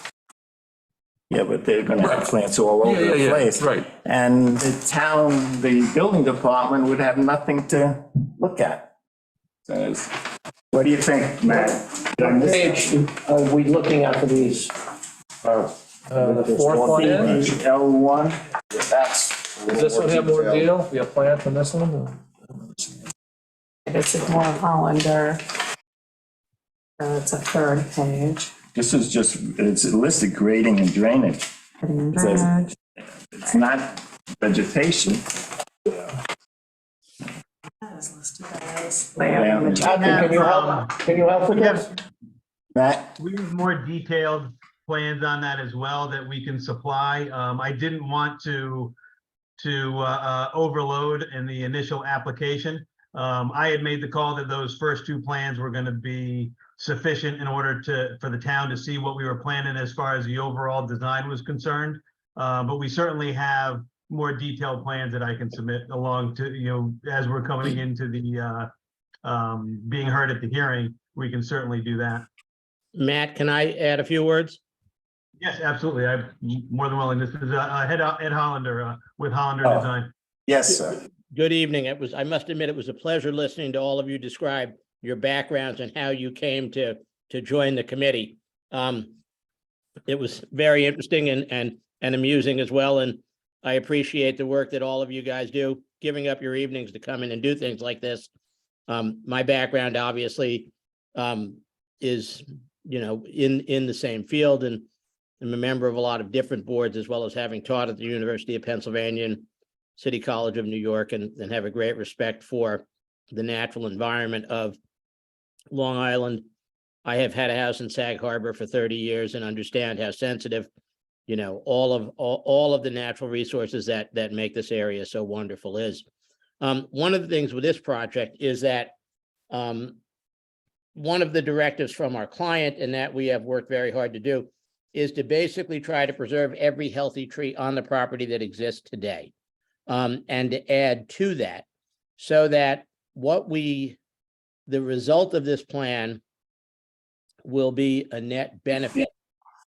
Yeah, but they're gonna have plants all over the place. Right. And the town, the building department would have nothing to look at. So, what do you think, Matt? Did I miss Page, are we looking at for these? The fourth one in? something? L1, that's. Does this one have more deal? We have plan from this one? This is more Hollander. It's a 3rd page. This is just, it's listed grading and drainage. Says- It's not vegetation. Can you help with this? Matt? We have more detailed plans on that as well that we can supply. I didn't want to overload in the initial application. I had made the call that those first 2 plans were going to be sufficient in order for the town to see what we were planning as far as the overall design was concerned. But we certainly have more detailed plans that I can submit along to, as we're coming into the being heard at the hearing, we can certainly do that. Matt, can I add a few words? Yes, absolutely. I'm more than willing. This is Ed Hollander with Hollander Design. Yes, sir. Good evening. I must admit, it was a pleasure listening to all of you describe your backgrounds and how you came to join the committee. It was very interesting and amusing as well. And I appreciate the work that all of you guys do, giving up your evenings to come in and do things like this. My background obviously is, in the same field, and I'm a member of a lot of different boards, as well as having taught at the University of Pennsylvania and City College of New York, and have a great respect for the natural environment of Long Island. I have had a house in Sag Harbor for 30 years and understand how sensitive, all of the natural resources that make this area so wonderful is. One of the things with this project is that one of the directives from our client, and that we have worked very hard to do, is to basically try to preserve every healthy tree on the property that exists today, and to add to that, so that the result of this plan will be a net benefit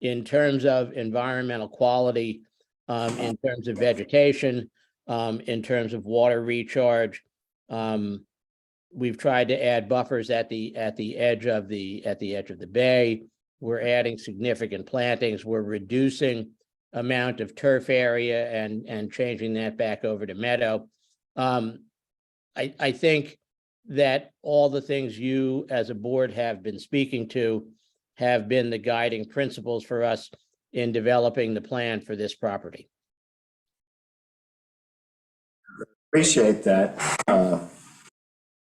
in terms of environmental quality, in terms of vegetation, in terms of water recharge. We've tried to add buffers at the edge of the bay. We're adding significant plantings. We're reducing amount of turf area and changing that back over to meadow. I think that all the things you as a board have been speaking to have been the guiding principles for us in developing the plan for this property. Appreciate that.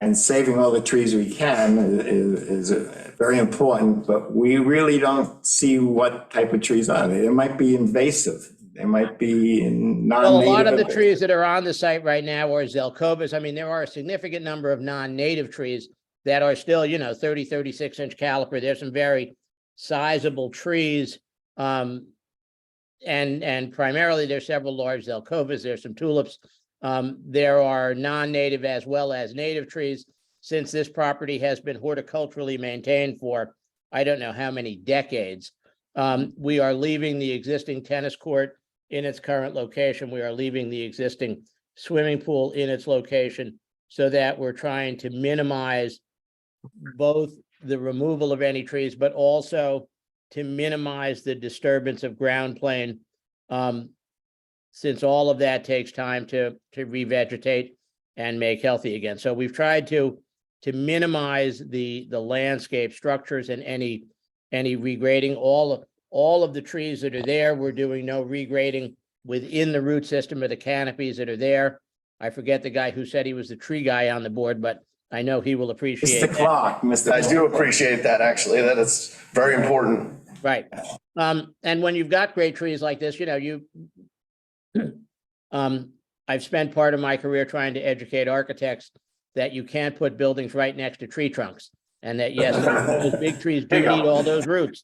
And saving all the trees we can is very important, but we really don't see what type of trees are they. They might be invasive. They might be non-native. Well, a lot of the trees that are on the site right now are Zelkovas. I mean, there are a significant number of non-native trees that are still, 30, 36-inch caliper. There's some very sizable trees. And primarily there's several large Zelkovas. There's some tulips. There are non-native as well as native trees. Since this property has been horticulturally maintained for, I don't know how many decades, we are leaving the existing tennis court in its current location. We are leaving the existing swimming pool in its location, so that we're trying to minimize both the removal of any trees, but also to minimize the disturbance of ground plane, since all of that takes time to revegetate and make healthy again. So we've tried to minimize the landscape structures and any regrading. All of the trees that are there, we're doing no regrading within the root system of the canopies that are there. I forget the guy who said he was the tree guy on the board, but I know he will appreciate Mr. Clark, Mr. I do appreciate that, actually. That is very important. Right. And when you've got great trees like this, I've spent part of my career trying to educate architects that you can't put buildings right next to tree trunks, and that, yes, those big trees do need all those roots.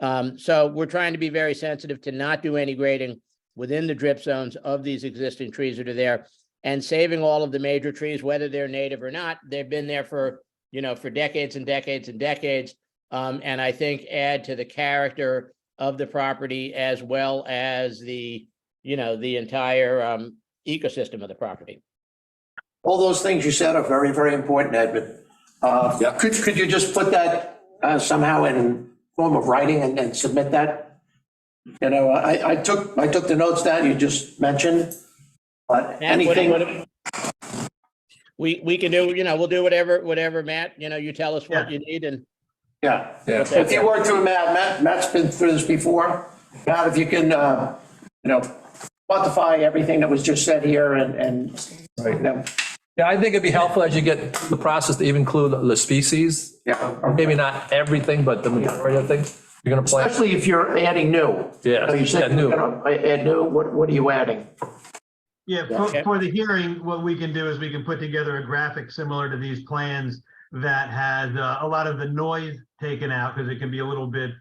So we're trying to be very sensitive to not do any grading within the drip zones of these existing trees that are there, and saving all of the major trees, whether they're native or not. They've been there for decades and decades and decades. And I think add to the character of the property, as well as the entire ecosystem of the property. All those things you said are very, very important, Edmund. Could you just put that somehow in form of writing and submit that? I took the notes down you just mentioned, but anything. We can do, we'll do whatever, Matt, you tell us what you need, and Yeah, if you work through Matt's been through this before. Matt, if you can, quantify everything that was just said here and. Yeah, I think it'd be helpful as you get the process to even include the species. Yeah. Maybe not everything, but the majority of things you're gonna plant. Especially if you're adding new. Yeah, You said new. you're gonna add new, what are you adding? Yeah, for the hearing, what we can do is we can put together a graphic similar to these plans that has a lot of the noise taken out, because it can be a little bit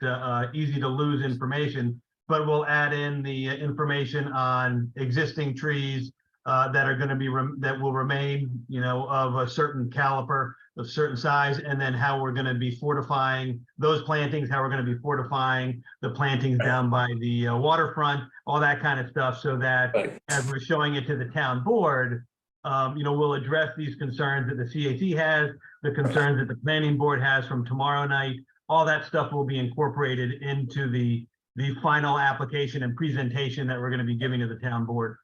easy to lose information, but we'll add in the information on existing trees that are going to be, that will remain, of a certain caliper, of certain size, and then how we're going to be fortifying those plantings, how we're going to be fortifying the plantings down by the waterfront, all that kind of stuff, so that as we're showing it to the town board, we'll address these concerns that the CAC has, the concerns that the planning board has from tomorrow night. All that stuff will be incorporated into the final application and presentation that we're going to be giving to the town board.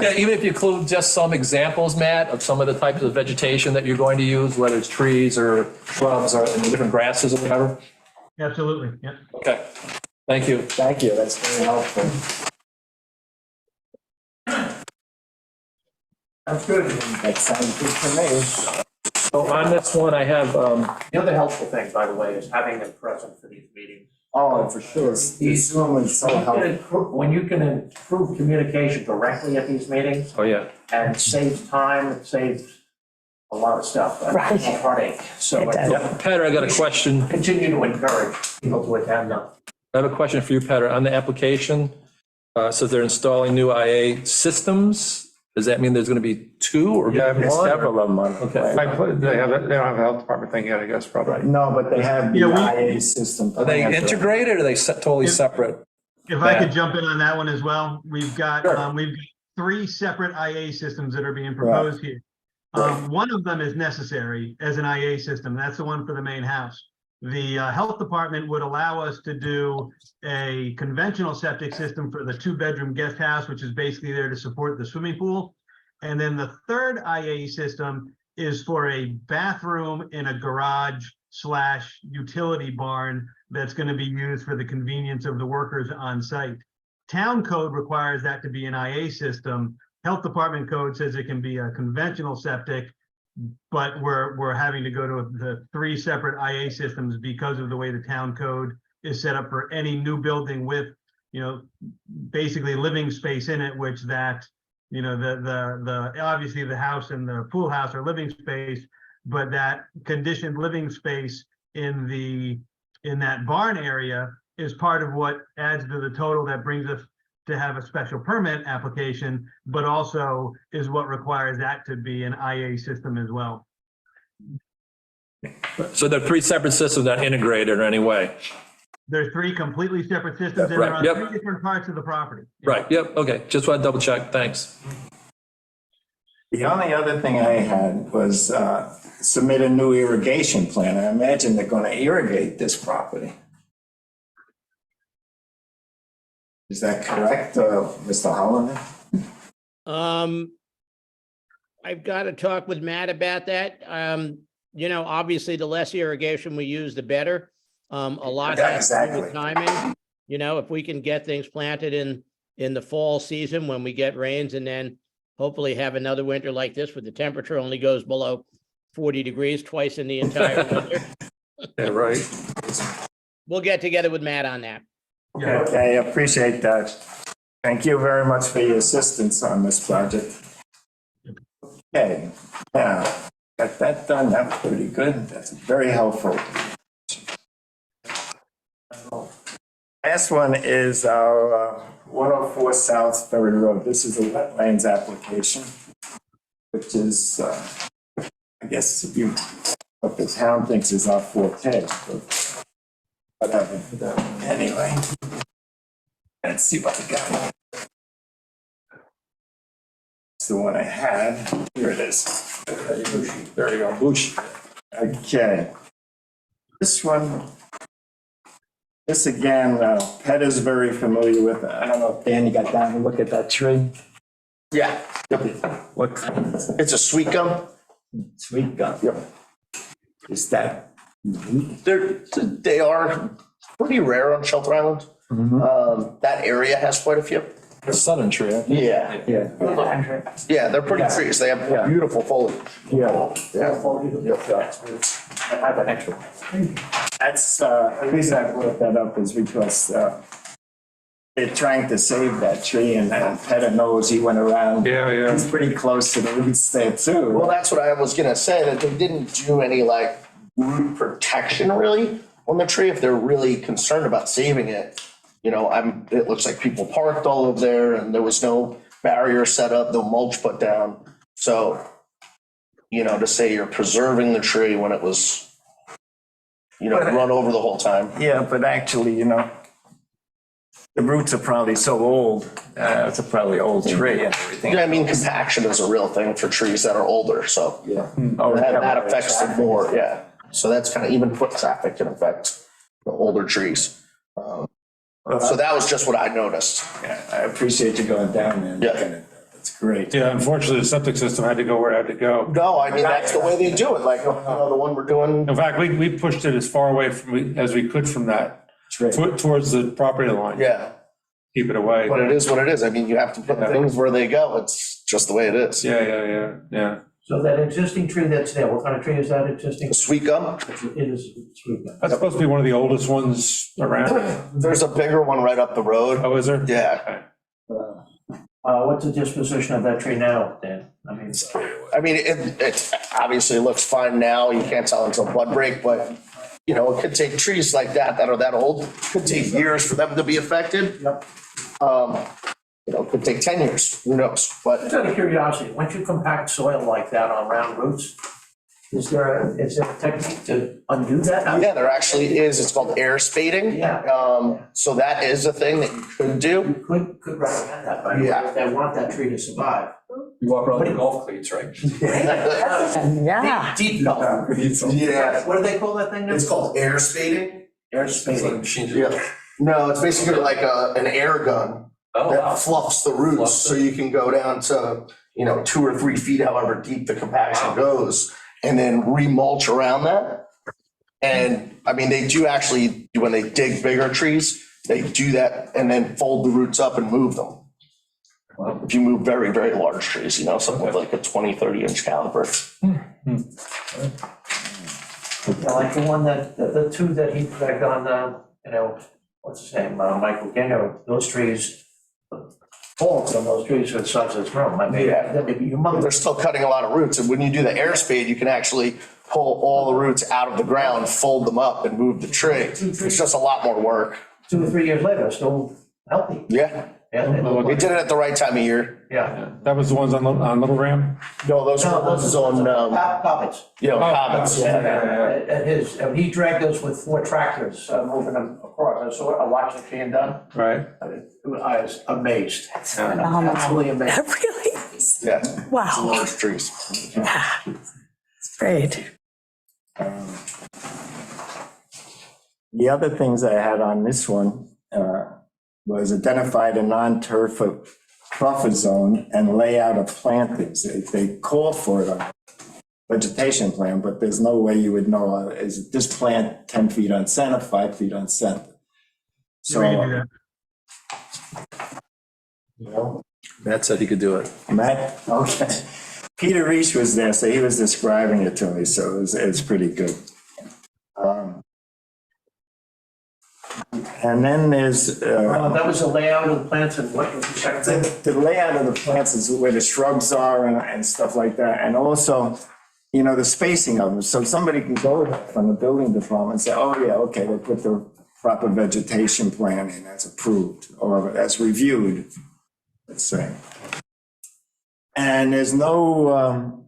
Yeah, even if you include just some examples, Matt, of some of the types of vegetation that you're going to use, whether it's trees or shrubs or different grasses or whatever. Absolutely, yeah. Okay, thank you. Thank you, that's very helpful. That's good. That sounds good to me. So on this one, I have, The other helpful thing, by the way, is having them present for these meetings. Oh, for sure. The Zoom is so helpful. When you can improve communication directly at these meetings, oh yeah, and saves time, it saves a lot of stuff. Right. Heartache, so Petter, I got a question. continue to encourage people to attend them. I have a question for you, Petter. On the application, says they're installing new IA systems. Does that mean there's going to be two or Yeah, one? Several of them on. Okay. They don't have a health department thing yet, I guess, probably. No, but they have the IA system. Are they planned. integrated or are they totally separate? If I could jump in on that one as well, we've got 3 separate IA systems that are being proposed here. One of them is necessary as an IA system. That's the one for the main house. The health department would allow us to do a conventional septic system for the 2-bedroom guest house, which is basically there to support the swimming pool. And then the third IA system is for a bathroom in a garage utility barn that's going to be used for the convenience of the workers on site. Town code requires that to be an IA system. Health department code says it can be a conventional septic, but we're having to go to the 3 separate IA systems because of the way the town code is set up for any new building with, basically living space in it, which that, the obviously the house and the pool house are living space, but that conditioned living space in that barn area is part of what adds to the total that brings us to have a special permit application, but also is what requires that to be an IA system as well. So there are 3 separate systems that integrate in any way. There's 3 completely separate systems and they're on 3 different parts of the property. Right, yep, okay, just want to double check, thanks. The only other thing I had was submit a new irrigation plan. I imagine they're gonna irrigate this property. Is that correct, Mr. Hollander? I've got to talk with Matt about that. Obviously, the less irrigation we use, the better. A lot has to do with timing. If we can get things planted in the fall season when we get rains, and then hopefully have another winter like this where the temperature only goes below 40 degrees twice in the entire winter. Yeah, right. We'll get together with Matt on that. Okay, I appreciate that. Thank you very much for your assistance on this project. Okay, now, got that done. That was pretty good. That's very helpful. Last one is our 104 South Ferry Road. This is a wetlands application, which is, I guess, what the town thinks is our forte. But whatever. Anyway, let's see what we got. It's the one I had. Here it is. There you go. Bush. Okay. This one. This again, Pet is very familiar with. I don't know if Dan, you got down and look at that tree. Yeah, What kind? it's a sweet gum. Sweet gum. Yep. Is that? They are pretty rare on Shelter Island. That area has quite a few. The southern tree, I think. Yeah, Yeah. they're pretty trees. They have beautiful foliage. Yeah. I have an extra one. That's, the reason I brought that up is because they're trying to save that tree and Peta knows he went around. Yeah. He's pretty close to the roots there too. Well, that's what I was gonna say, that they didn't do any like root protection really on the tree. If they're really concerned about saving it, it looks like people parked all over there and there was no barrier set up, no mulch put down. So, to say you're preserving the tree when it was, run over the whole time. Yeah, but actually, the roots are probably so old. It's a probably old tree and everything. Yeah, I mean, compaction is a real thing for trees that are older, so. Yeah. That affects them more, yeah. So that's kind of, even foot traffic can affect the older trees. So that was just what I noticed. Yeah, I appreciate you going down there and looking at that. That's great. Yeah, unfortunately, the septic system had to go where it had to go. No, I mean, that's the way they do it, like, the one we're doing. In fact, we pushed it as far away as we could from that, towards the property line. Yeah, Keep it away. but it is what it is. I mean, you have to put things where they go. It's just the way it is. Yeah. So that existing tree that's there, what kind of tree is that existing? Sweet gum, It is sweet gum. That's supposed to be one of the oldest ones around. there's a bigger one right up the road. Oh, is there? Yeah, What's the disposition of that tree now, Dan? I mean, it obviously looks fine now. You can't tell until bud break, but, it could take trees like that are that old, could take years for them to be affected. Yep. It could take 10 years, who knows, but. Just out of curiosity, once you compact soil like that on round roots, is there a technique to undo that? Yeah, there actually is. It's called air spading. Yeah. So that is a thing that you could do. You could recommend that, but Yeah. if they want that tree to survive. You walk around with golf cleats, right? Yeah. Deep golf. Yeah, What do they call that thing now? it's called air spading. Air spading. Yeah. No, it's basically like an air gun that fluffs the roots, so you can go down to, 2 or 3 feet, however deep the compaction goes, and then remulch around that. And I mean, they do actually, when they dig bigger trees, they do that and then fold the roots up and move them. If you move very, very large trees, you know, something like a 20, 30-inch caliber. Yeah, like the one that, the two that he dragged on, you know, what's his name, Michael Gaynor, those trees, falls on those trees are the size of this room. I mean, they'd be They're humongous. still cutting a lot of roots, and when you do the air spade, you can actually pull all the roots out of the ground, fold them up and move the tree. It's just a lot more work. 2 or 3 years later, still healthy. Yeah, Yeah, they look we like- did it at the right time of year. yeah. That was the ones on Little Ram? No, those is on, Cobbins. you know, Cobbins. At his, and he dragged us with 4 tractors, moving them across. I watched it being done. Right. I was amazed. phenomenal. Absolutely amazed. That really is. Yeah. Wow, Large trees. it's great. The other things I had on this one was identified a non-turf buffer zone and layout of plantings. They call for it on vegetation plan, but there's no way you would know, is this plant 10 feet on center, 5 feet on center? So, We can do that. you know, Matt said he could do it. Matt, okay. Peter Reich was there, so he was describing it to me, so it's pretty good. And then there's, That was the layout of the plants and what was the second thing? the layout of the plants is where the shrubs are and stuff like that. And also, you know, the spacing of them. So somebody can go from the building department and say, oh yeah, okay, they put the proper vegetation plan in, that's approved or that's reviewed, let's say. And there's no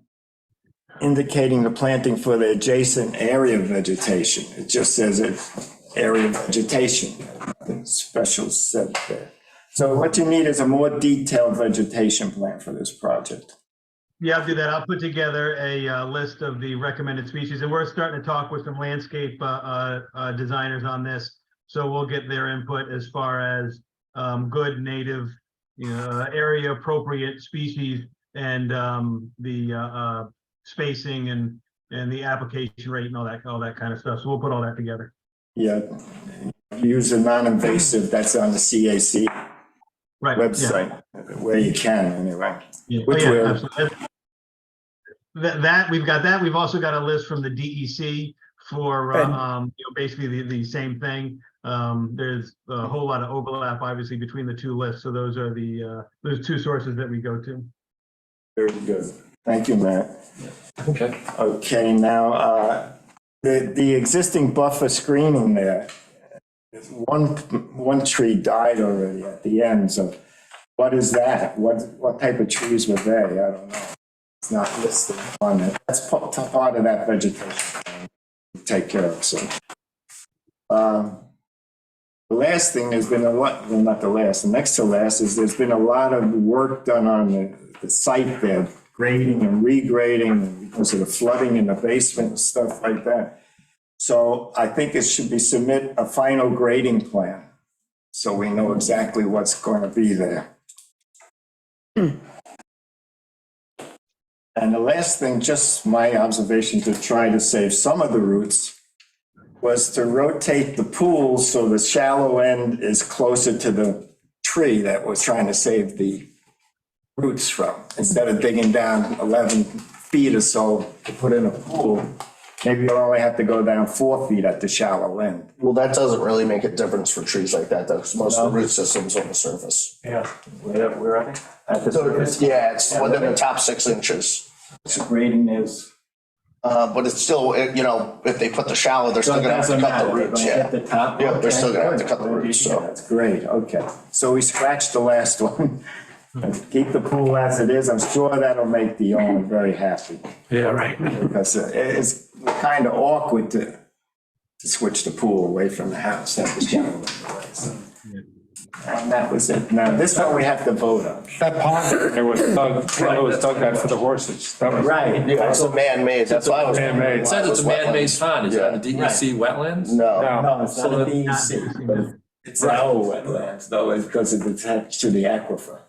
indicating the planting for the adjacent area vegetation. It just says it's area vegetation, nothing special said there. So what you need is a more detailed vegetation plan for this project. Yeah, I'll do that. I'll put together a list of the recommended species, and we're starting to talk with some landscape designers on this. So we'll get their input as far as good native, you know, area appropriate species and the spacing and the application rate and all that kind of stuff. So we'll put all that together. Yeah, use a non-invasive, that's on the CAC Right. yeah. website, where you can anyway. Yeah. Which Oh, yeah, we're- absolutely. That we've got that. We've also got a list from the DEC for Good. you know, basically the same thing. There's a whole lot of overlap, obviously, between the two lists. So those are the those two sources that we go to. Very good. Thank you, Matt. Okay. Okay, now, the existing buffer screening there, one tree died already at the end, so what is that? What type of trees were they? I don't know. It's not listed on it. That's part of that vegetation to take care of, so. The last thing, there's been a lot, well, not the last, the next to last is there's been a lot of work done on the site there, grading and regrading because of the flooding in the basement and stuff like that. So I think it should be submit a final grading plan, so we know exactly what's going to be there. And the last thing, just my observation to try to save some of the roots, was to rotate the pool so the shallow end is closer to the tree that we're trying to save the roots from. Instead of digging down 11 feet or so to put in a pool, maybe you only have to go down 4 feet at the shallow end. Well, that doesn't really make a difference for trees like that, though, because most of the root system's on the surface. Yeah. Where are they? At the So, surface? yeah, it's within the top 6 inches. So grading is. But it's still, you know, if they put the shallow, they're still gonna have to cut the roots, yeah. At the top? Yeah, they're still gonna have to Okay, cut the good. roots, so. That's great, okay. So we scratched the last one. Keep the pool as it is. I'm sure that'll make the owner very happy. Yeah, right. Because it's kind of awkward to switch the pool away from the house. That was generally the way, so. And that was it. Now, this one we have to vote on. That pond, it was dug that for the horses. That was. Right. Yeah, it's a man-made, that's why I was. Man-made. It says it's a man-made pond. Is that a Yeah. DEC wetlands? No, No, it's not a DEC, but it's our wetlands, though, it's because it's attached to the aquifer.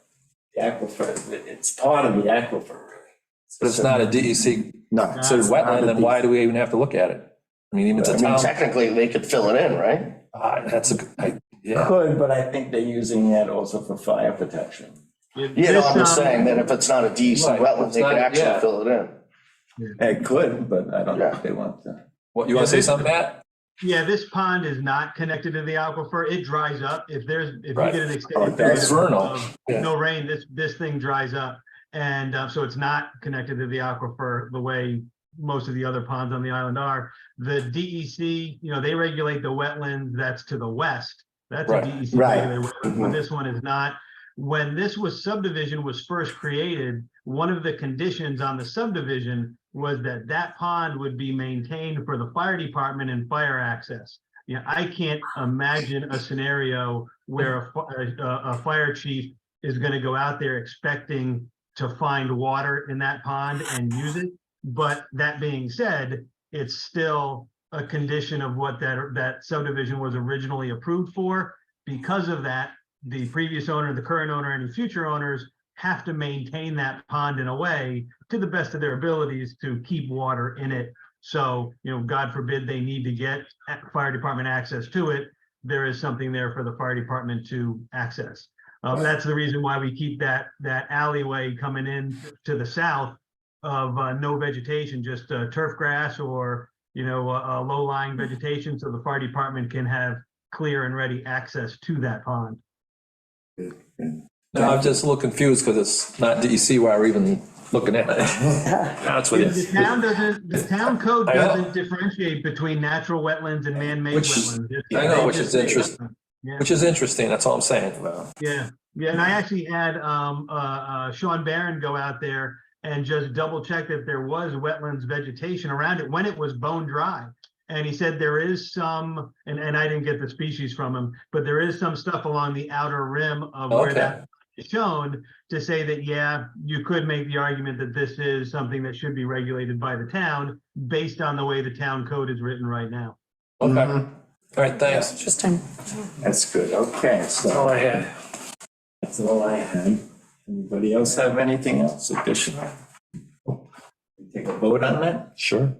The aquifer, it's part of the aquifer, really. But it's not a DEC No. considered wetland, then why do we even have to look at it? I mean, even I to mean, town, technically, they could fill it in, right? that's yeah. Could, but I think they're using that also for fire protection. Yeah, no, I'm just saying that if it's not a DEC Right, wetland, it's they could not- actually yeah. fill it in. It could, but I don't Yeah. think they want to. What, you want to say something, Matt? Yeah, this pond is not connected to the aquifer. It dries up. If you Right. get an Oh, extended that's period vernal. of no rain, this thing dries up. And so it's not connected to the aquifer the way most of the other ponds on the island are. The DEC, they regulate the wetlands that's to the west. That's a Right. DEC Right. regulated wetland, but this one is not. When this subdivision was first created, one of the conditions on the subdivision was that pond would be maintained for the fire department and fire access. I can't imagine a scenario where a fire chief is going to go out there expecting to find water in that pond and use it. But that being said, it's still a condition of what that subdivision was originally approved for. Because of that, the previous owner, the current owner, any future owners have to maintain that pond in a way to the best of their abilities to keep water in it. So, God forbid they need to get fire department access to it, there is something there for the fire department to access. That's the reason why we keep that alleyway coming in to the south of no vegetation, just turf grass or, low-lying vegetation, so the fire department can have clear and ready access to that pond. No, I'm just a little confused because it's not DEC why we're even looking at it. That's what it is. The town code I know. doesn't differentiate between natural wetlands and man-made Which- wetlands. I know, which is interesting. Yeah. Which is interesting, that's all I'm saying. Yeah, and I actually had Sean Barron go out there and just double check that there was wetlands vegetation around it when it was bone dry. And he said there is some, and I didn't get the species from him, but there is some stuff along the outer rim of where Okay. that is shown to say that, yeah, you could make the argument that this is something that should be regulated by the town based on the way the town code is written right now. Okay, all right, thanks. Interesting. That's good, okay, so. All I had. That's all I had. Anybody else have anything else additional? Take a vote on that? Sure.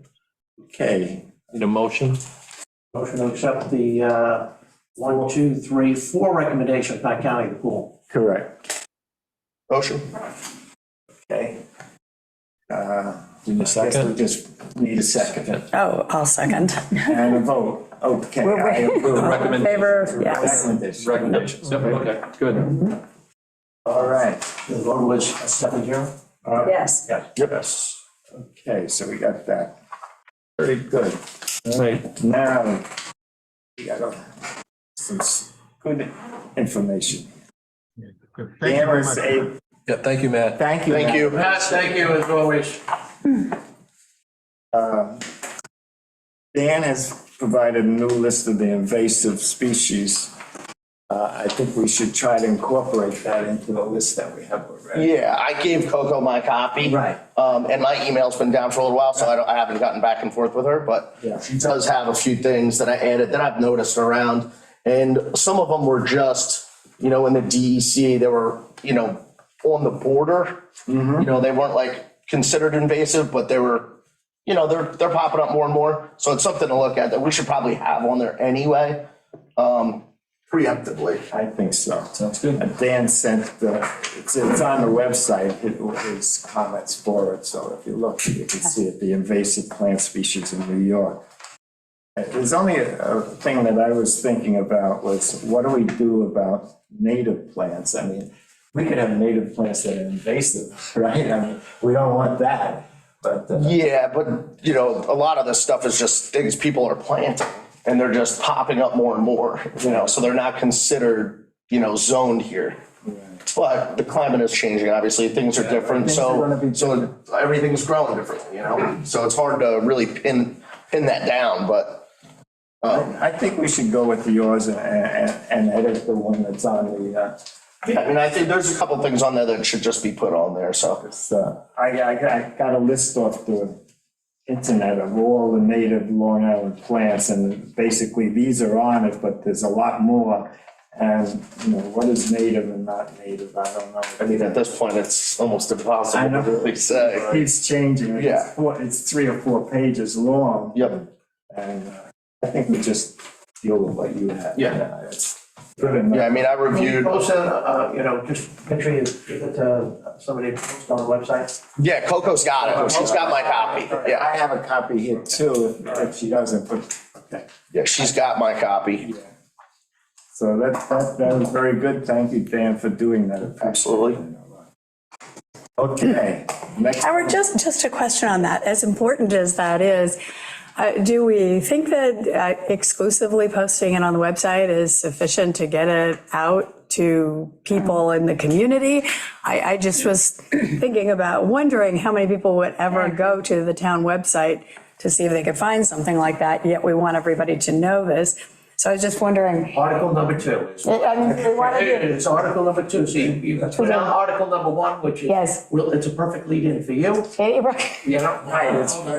Okay, Need a motion? Motion to accept the 1, 2, 3, 4 recommendations, not counting the pool. correct, Motion. okay. Need a I guess we second? just need a second Oh, I'll second. and a vote, okay. We're- I approve. Recommend- Favor, yes. Recommendation. Recommendations, yep, okay, good. All right. The vote was 7-0. Yes. Yes. Okay, so we got that. Very good. All right, Now, we got some good information. Good. Thank you very much. yeah, thank you, Matt. Thank you. Thank you. Pat, thank you as always. Dan has provided a new list of the invasive species. I think we should try to incorporate that into the list that we have already. Yeah, I gave Coco my copy. Right. And my email's been down for a little while, so I haven't gotten back and forth with her, but Yeah. she does have a few things that I added that I've noticed around. And some of them were just, in the DEC, they were, on the border. They weren't like considered invasive, but they were, they're popping up more and more. So it's something to look at that we should probably have on there anyway, preemptively. I think so. Sounds good. Dan sent it's on the website, his comments for it, so if you look, you can see it, the invasive plant species in New York. There's only a thing that I was thinking about was, what do we do about native plants? I mean, we could have native plants that are invasive, right? I mean, we don't want that, but. Yeah, but a lot of this stuff is just things people are planting and they're just popping up more and more, so they're not considered, zoned here. But the climate is changing, obviously, things are different, Things are gonna be so everything's growing differently, So it's hard to really pin that down, but. I think we should go with yours and edit the one that's on the, I think there's a couple things on there that should just be put on there, so. I got a list off the internet of all the native Long Island plants, and basically these are on it, but there's a lot more. And, what is native and not native, I don't know. I mean, at this point, it's almost I impossible know. to really say. It keeps changing. Yeah. It's 3 or 4 pages long. Yep. And I think we just deal with what you have. Yeah. It's good enough. Yeah, I mean, I Can you reviewed, post that, just make sure you give it to somebody post on the website? yeah, Coco's got it. She's got my copy. Yeah, I have a copy here too, if she doesn't, but, yeah, she's got my copy. so that was very good. Thank you, Dan, for doing that. Absolutely. Okay, next. Howard, just a question on that. As important as that is, do we think that exclusively posting it on the website is sufficient to get it out to people in the community? I just was thinking about wondering how many people would ever go to the town website to see if they could find something like that, yet we want everybody to know this. So I was just wondering. Article number 2 is. I mean, we want to do. It's article number 2, so you put down article number 1, which is. Yes. Well, it's a perfect lead in for you. You know,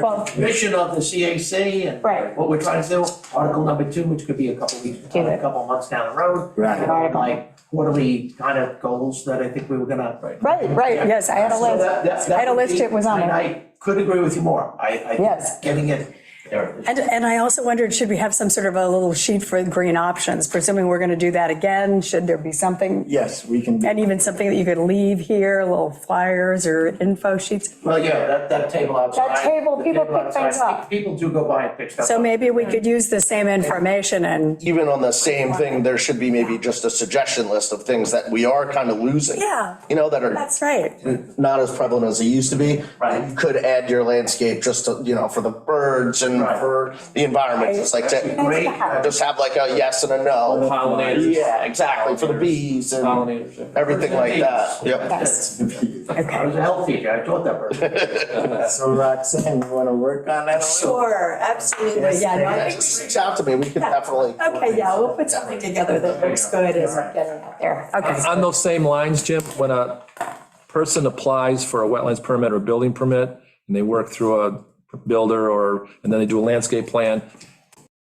Well, mission of the CAC and Right. what we're trying to do. Article number 2, which could be a couple weeks, Do a it. couple months down the road. Right. Like quarterly kind of goals that I think we were gonna. right, yes, I had a So list. that I had a would list, be- it was on and it. I could agree with you more. I Yes. getting it there. And I also wondered, should we have some sort of a little sheet for green options? Presuming we're going to do that again, should there be something? Yes, we can. And even something that you could leave here, little flyers or info sheets? Well, yeah, that table outside. That table, the people table pick things outside, up. People do go by and pick stuff up. So maybe we could use the same information and, Even on the same thing, there should be maybe just a suggestion list of things that we are kind of losing. yeah, You know, that are that's right. not as prevalent as they used to be. Right. You could add your landscape just to, for the birds and Right. for the environment, just like to, Great. just have like a yes and a no. Pollinators. Yeah, exactly, for the bees and Pollinators. everything like that. Yep. Yes. I was a health teacher, I taught that person. So Roxanne, you want to work on that? Sure, absolutely, yeah. No, I think Just reach out to me, we can definitely. Okay, yeah, we'll put something together that looks good and get it out there. Okay. On those same lines, Jim, when a person applies for a wetlands permit or building permit, and they work through a builder and then they do a landscape plan,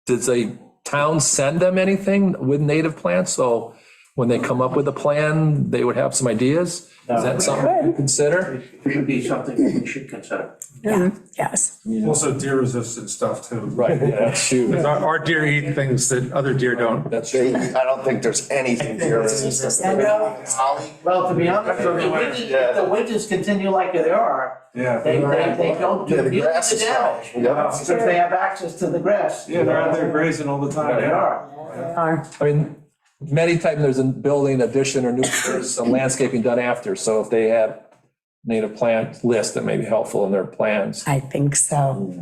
does a town send them anything with native plants? So when they come up with a plan, they would have some ideas? Is that something to consider? It would be something that we should consider. Yes. Also deer resistant stuff too. Right, yeah, shoot. Our deer eat things that other deer don't. That's I don't think there's anything here. Holly. Well, to be honest, if the winters continue like they are, Yeah. they don't do Yeah, the nearly grass the is damage. fine. Yeah. Because they have access to the grass. Yeah, they're out there grazing all the time. They are. I mean, many times there's a building addition or new, there's some landscaping done after. So if they have native plant list, that may be helpful in their plans. I think so.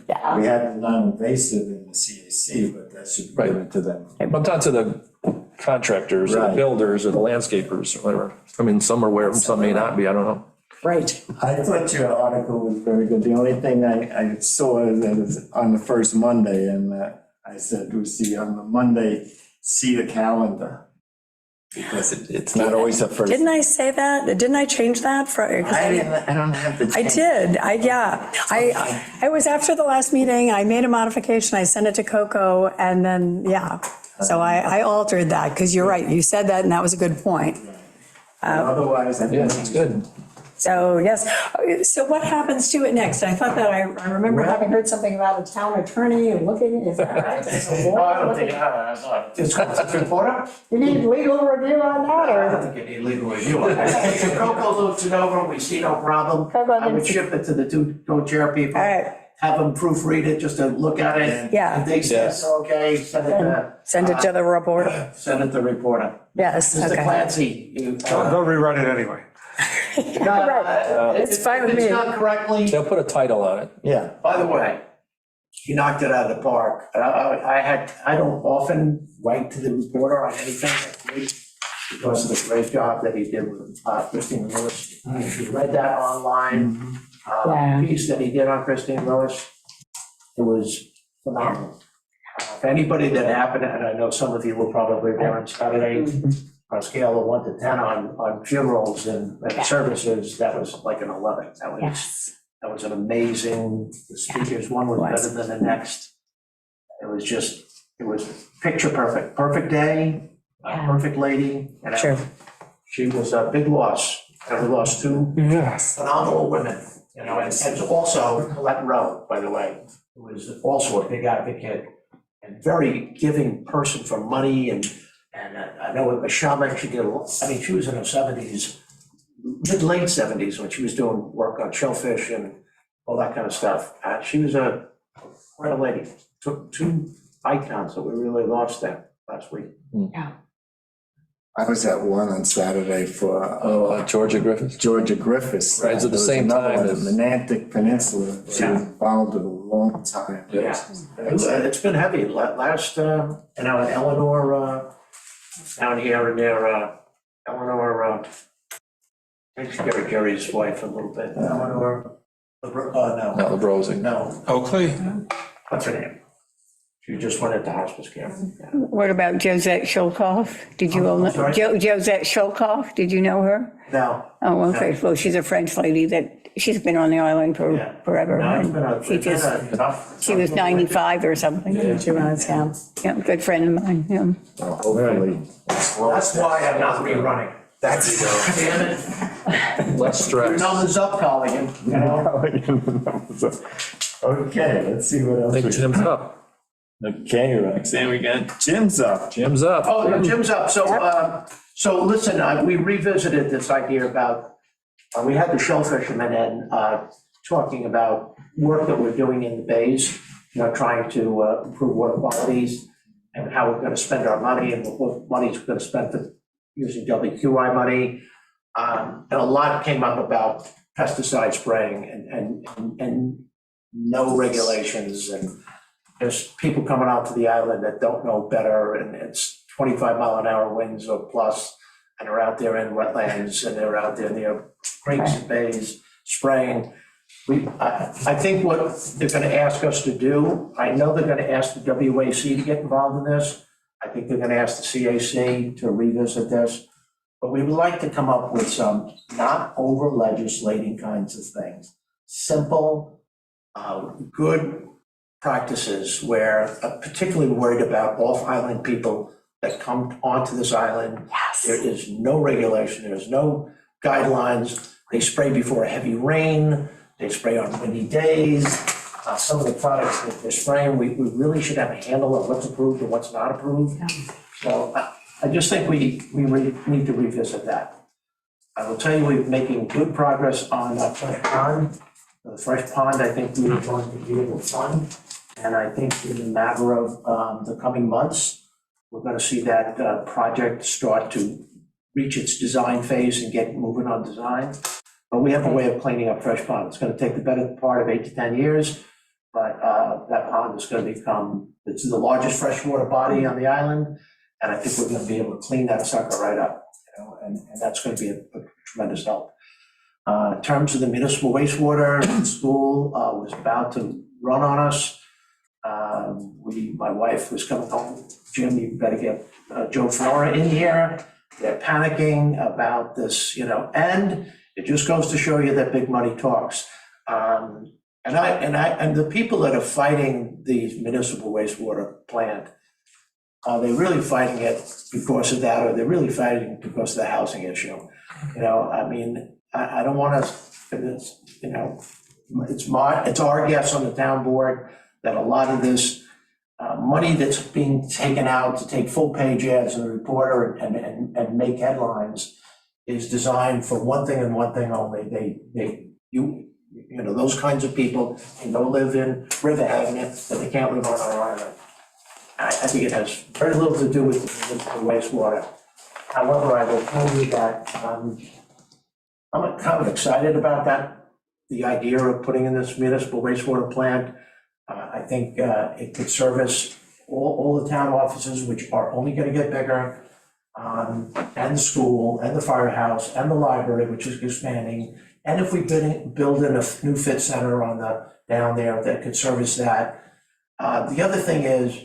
Yeah. We had non-invasive in the CAC, but that should be given to them. I'm talking to the contractors or the Right. builders or the landscapers or whatever. I mean, some are aware of them, some may not be, I don't know. Right. I thought your article was very good. The only thing I saw is that it's on the first Monday, and I said, we see on the Monday, see the calendar. Because it's not always the first. Didn't I say that? Didn't I change that for? 'cause I don't have the. I did, I was after the last meeting, I made a modification, I sent it to Coco, and then, so I altered that, because you're right, you said that, and that was a good point. Otherwise, I Yeah, think it's good. So, yes, so what happens to it next? I thought that I remember having heard something about a town attorney and looking, is that right? No, I don't think, I'm not. It's a reporter? You need legal review on that, I or? don't think you need legal review on that. If Coco looks it over, we see no problem. Coco I would looks- ship it to the two co-chair people. All right. Have them proofread it, just to look at it. Yeah. If they say it's okay, send it to. Send it to the reporter, Send it to reporter. yes, Mr. okay. Clancy, you. They'll rewrite it anyway. It's fine with me. If it's done correctly, They'll put a title on it. Yeah. by the way, you knocked it out of the park. I don't often write to the reporter on anything because of the great job that he did with Christine Lewis. If you read that online, Yeah. piece that he did on Christine Lewis, it was phenomenal. For anybody that happened, and I know some of you were probably there on Saturday, on a scale of 1 to 10 on funerals and services, that was like an 11. Yes. That was an amazing, the speakers, one was better than the next. It was picture perfect, perfect day, perfect lady. And Sure. she was a big loss, and we lost two Yes. phenomenal women, and also Colette Rowe, by the way. who is also a big advocate and very giving person for money. And I know with Michelle, she did, I mean, she was in her 70s, late 70s when she was doing work on shellfish and all that kind of stuff. She was quite a lady. Took two icons that we really lost there last week. I was at one on Saturday for Georgia Griffiths. Georgia Griffiths. Right, so the There was same another time one, as- the Menantic Peninsula. She was involved with a long time. Yeah, it's been heavy. Last, and now Eleanor, down here near, Eleanor, I think Gary's wife a little bit. Eleanor, no, Not LeBrosing. no, Oakley? what's her name? She just went into hospice care. What about Josette Shulkoff? Did you all know? I'm sorry? Josette Shulkoff, did you know her? No. Oh, okay, well, she's a French lady that, she's been on the island for Yeah. forever. No, it's and been a- She it's been just, a tough- she was 95 or something. She was, yeah. Yeah, good friend of mine, yeah. Well, hopefully. That's why I'm not rerunning. That's. Damn it. Less stress. Numbers up, Colleen, you know? Okay, let's see what I else. think we- Jim's up. Okay, Roxanne, we got Jim's up. Jim's up. Oh, yeah, Jim's up. So listen, we revisited this idea about, we had the shellfishermen and talking about work that we're doing in the bays, trying to improve water qualities and how we're gonna spend our money and what money's gonna spend for using WQI money. And a lot came up about pesticide spraying and no regulations and there's people coming out to the island that don't know better, and it's 25-mile-an-hour winds or plus, and they're out there in wetlands, and they're out there near creeks and bays spraying. I think what they're gonna ask us to do, I know they're gonna ask the WAC to get involved in this. I think they're gonna ask the CAC to revisit this. But we would like to come up with some not over legislating kinds of things. Simple, good practices where, particularly worried about off-island people that come onto this island. There is no regulation, there's no guidelines. They spray before a heavy rain, they spray on windy days. Some of the products that they're spraying, we really should have a handle on what's approved and what's not approved. So I just think we really need to revisit that. I will tell you, we're making good progress on Fresh Pond. The Fresh Pond, I think we are going to be able to fund. And I think in a matter of the coming months, we're going to see that project start to reach its design phase and get moving on design. But we have a way of cleaning up Fresh Pond. It's going to take the better part of 8 to 10 years. But that pond is going to become, it's the largest freshwater body on the island. And I think we're going to be able to clean that sucker right up, and that's going to be a tremendous help. In terms of the municipal wastewater, the school was about to run on us. My wife was coming home, Jim, you better get Joe Flora in here. They're panicking about this, and it just goes to show you that big money talks. And the people that are fighting the municipal wastewater plant, are they really fighting it because of that, or they're really fighting it because of the housing issue? I mean, I don't want to, it's our guess on the town board that a lot of this money that's being taken out to take full-page ads in the Reporter and make headlines is designed for one thing and one thing only. Those kinds of people can go live in Riverhaven, but they can't live on our island. I think it has very little to do with the wastewater. However, I will tell you that I'm kind of excited about that, the idea of putting in this municipal wastewater plant. I think it could service all the town offices, which are only going to get bigger, and the school, and the firehouse, and the library, which is expanding. And if we build in a new fit center down there that could service that. The other thing is,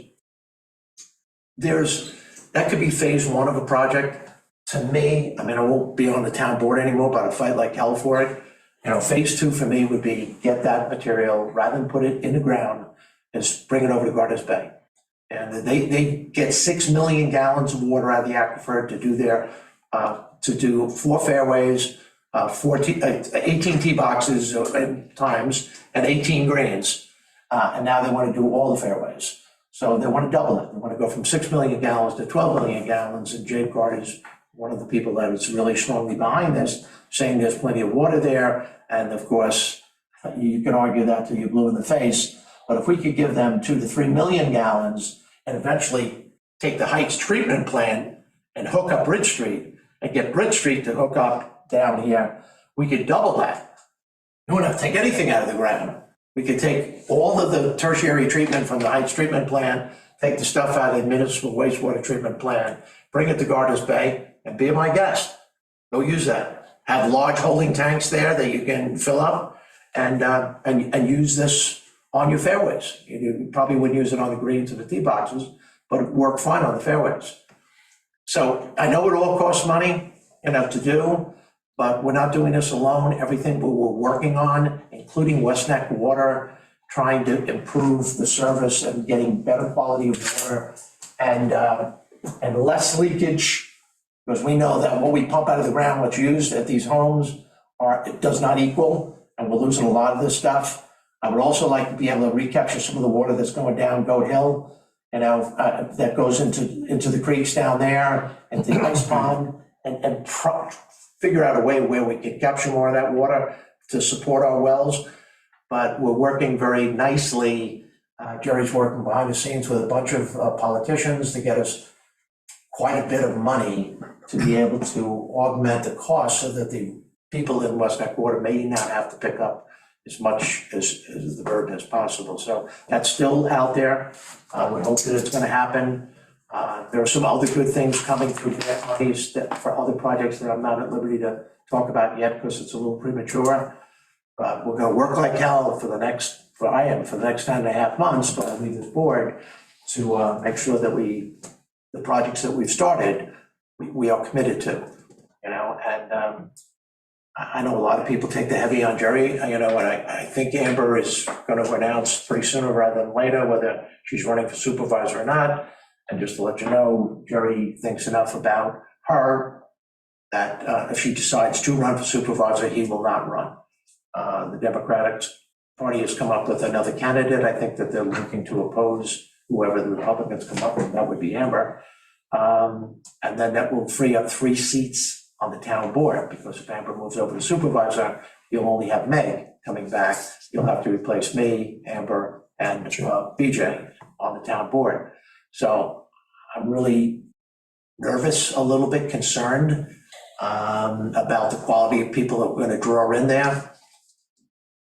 that could be phase one of a project. To me, I mean, I won't be on the town board anymore, but I'd fight like hell for it. Phase two for me would be get that material, rather than put it in the ground, is bring it over to Gardner's Bay. And they get 6 million gallons of water out of the aquifer to do 4 fairways, 18 tee boxes times, and 18 greens. And now they want to do all the fairways. So they want to double it. They want to go from 6 million gallons to 12 million gallons. And Jake Gard is one of the people that is really strongly behind this, saying there's plenty of water there. And of course, you can argue that till you're blue in the face. But if we could give them 2 to 3 million gallons and eventually take the Heights treatment plant and hook up Bridge Street and get Bridge Street to hook up down here, we could double that. You wouldn't have to take anything out of the ground. We could take all of the tertiary treatment from the Heights treatment plant, take the stuff out of the municipal wastewater treatment plant, bring it to Gardner's Bay, and be my guest. Go use that. Have large holding tanks there that you can fill up and use this on your fairways. You probably wouldn't use it on the greens and the tee boxes, but it worked fine on the fairways. So I know it all costs money, to do, but we're not doing this alone. Everything we're working on, including West Neck Water, trying to improve the service and getting better quality of water and less leakage, because we know that what we pump out of the ground, what's used at these homes, it does not equal, and we're losing a lot of this stuff. I would also like to be able to recapture some of the water that's going down Goat Hill, that goes into the creeks down there and the ice pond, and figure out a way where we can capture more of that water to support our wells. But we're working very nicely. Jerry's working behind the scenes with a bunch of politicians to get us quite a bit of money to be able to augment the cost so that the people in West Neck Water may not have to pick up as much as the burden as possible. So that's still out there. We hope that it's going to happen. There are some other good things coming through grant monies for other projects that I'm not at liberty to talk about yet because it's a little premature. But we're going to work like hell for the next 10.5 months, but I leave this board to make sure that the projects that we've started, we are committed to, and I know a lot of people take the heavy on Jerry, and I think Amber is going to announce pretty sooner rather than later whether she's running for supervisor or not. And just to let you know, Jerry thinks enough about her that if she decides to run for supervisor, he will not run. The Democratic Party has come up with another candidate. I think that they're looking to oppose whoever the Republicans come up with. That would be Amber. And then that will free up 3 seats on the town board, because if Amber moves over to supervisor, you'll only have Meg coming back. You'll have to replace me, Amber, and BJ on the town board. So I'm really nervous, a little bit concerned about the quality of people that we're going to draw in there.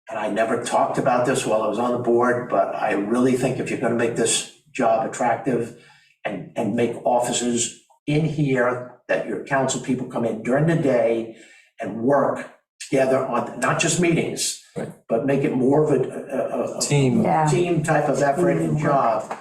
And I never talked about this while I was on the board, but I really think if you're going to make this job attractive and make offices in here that your council people come in during the day and work together on not just meetings, right, but make it more of a team. Yeah. team type of effort and job,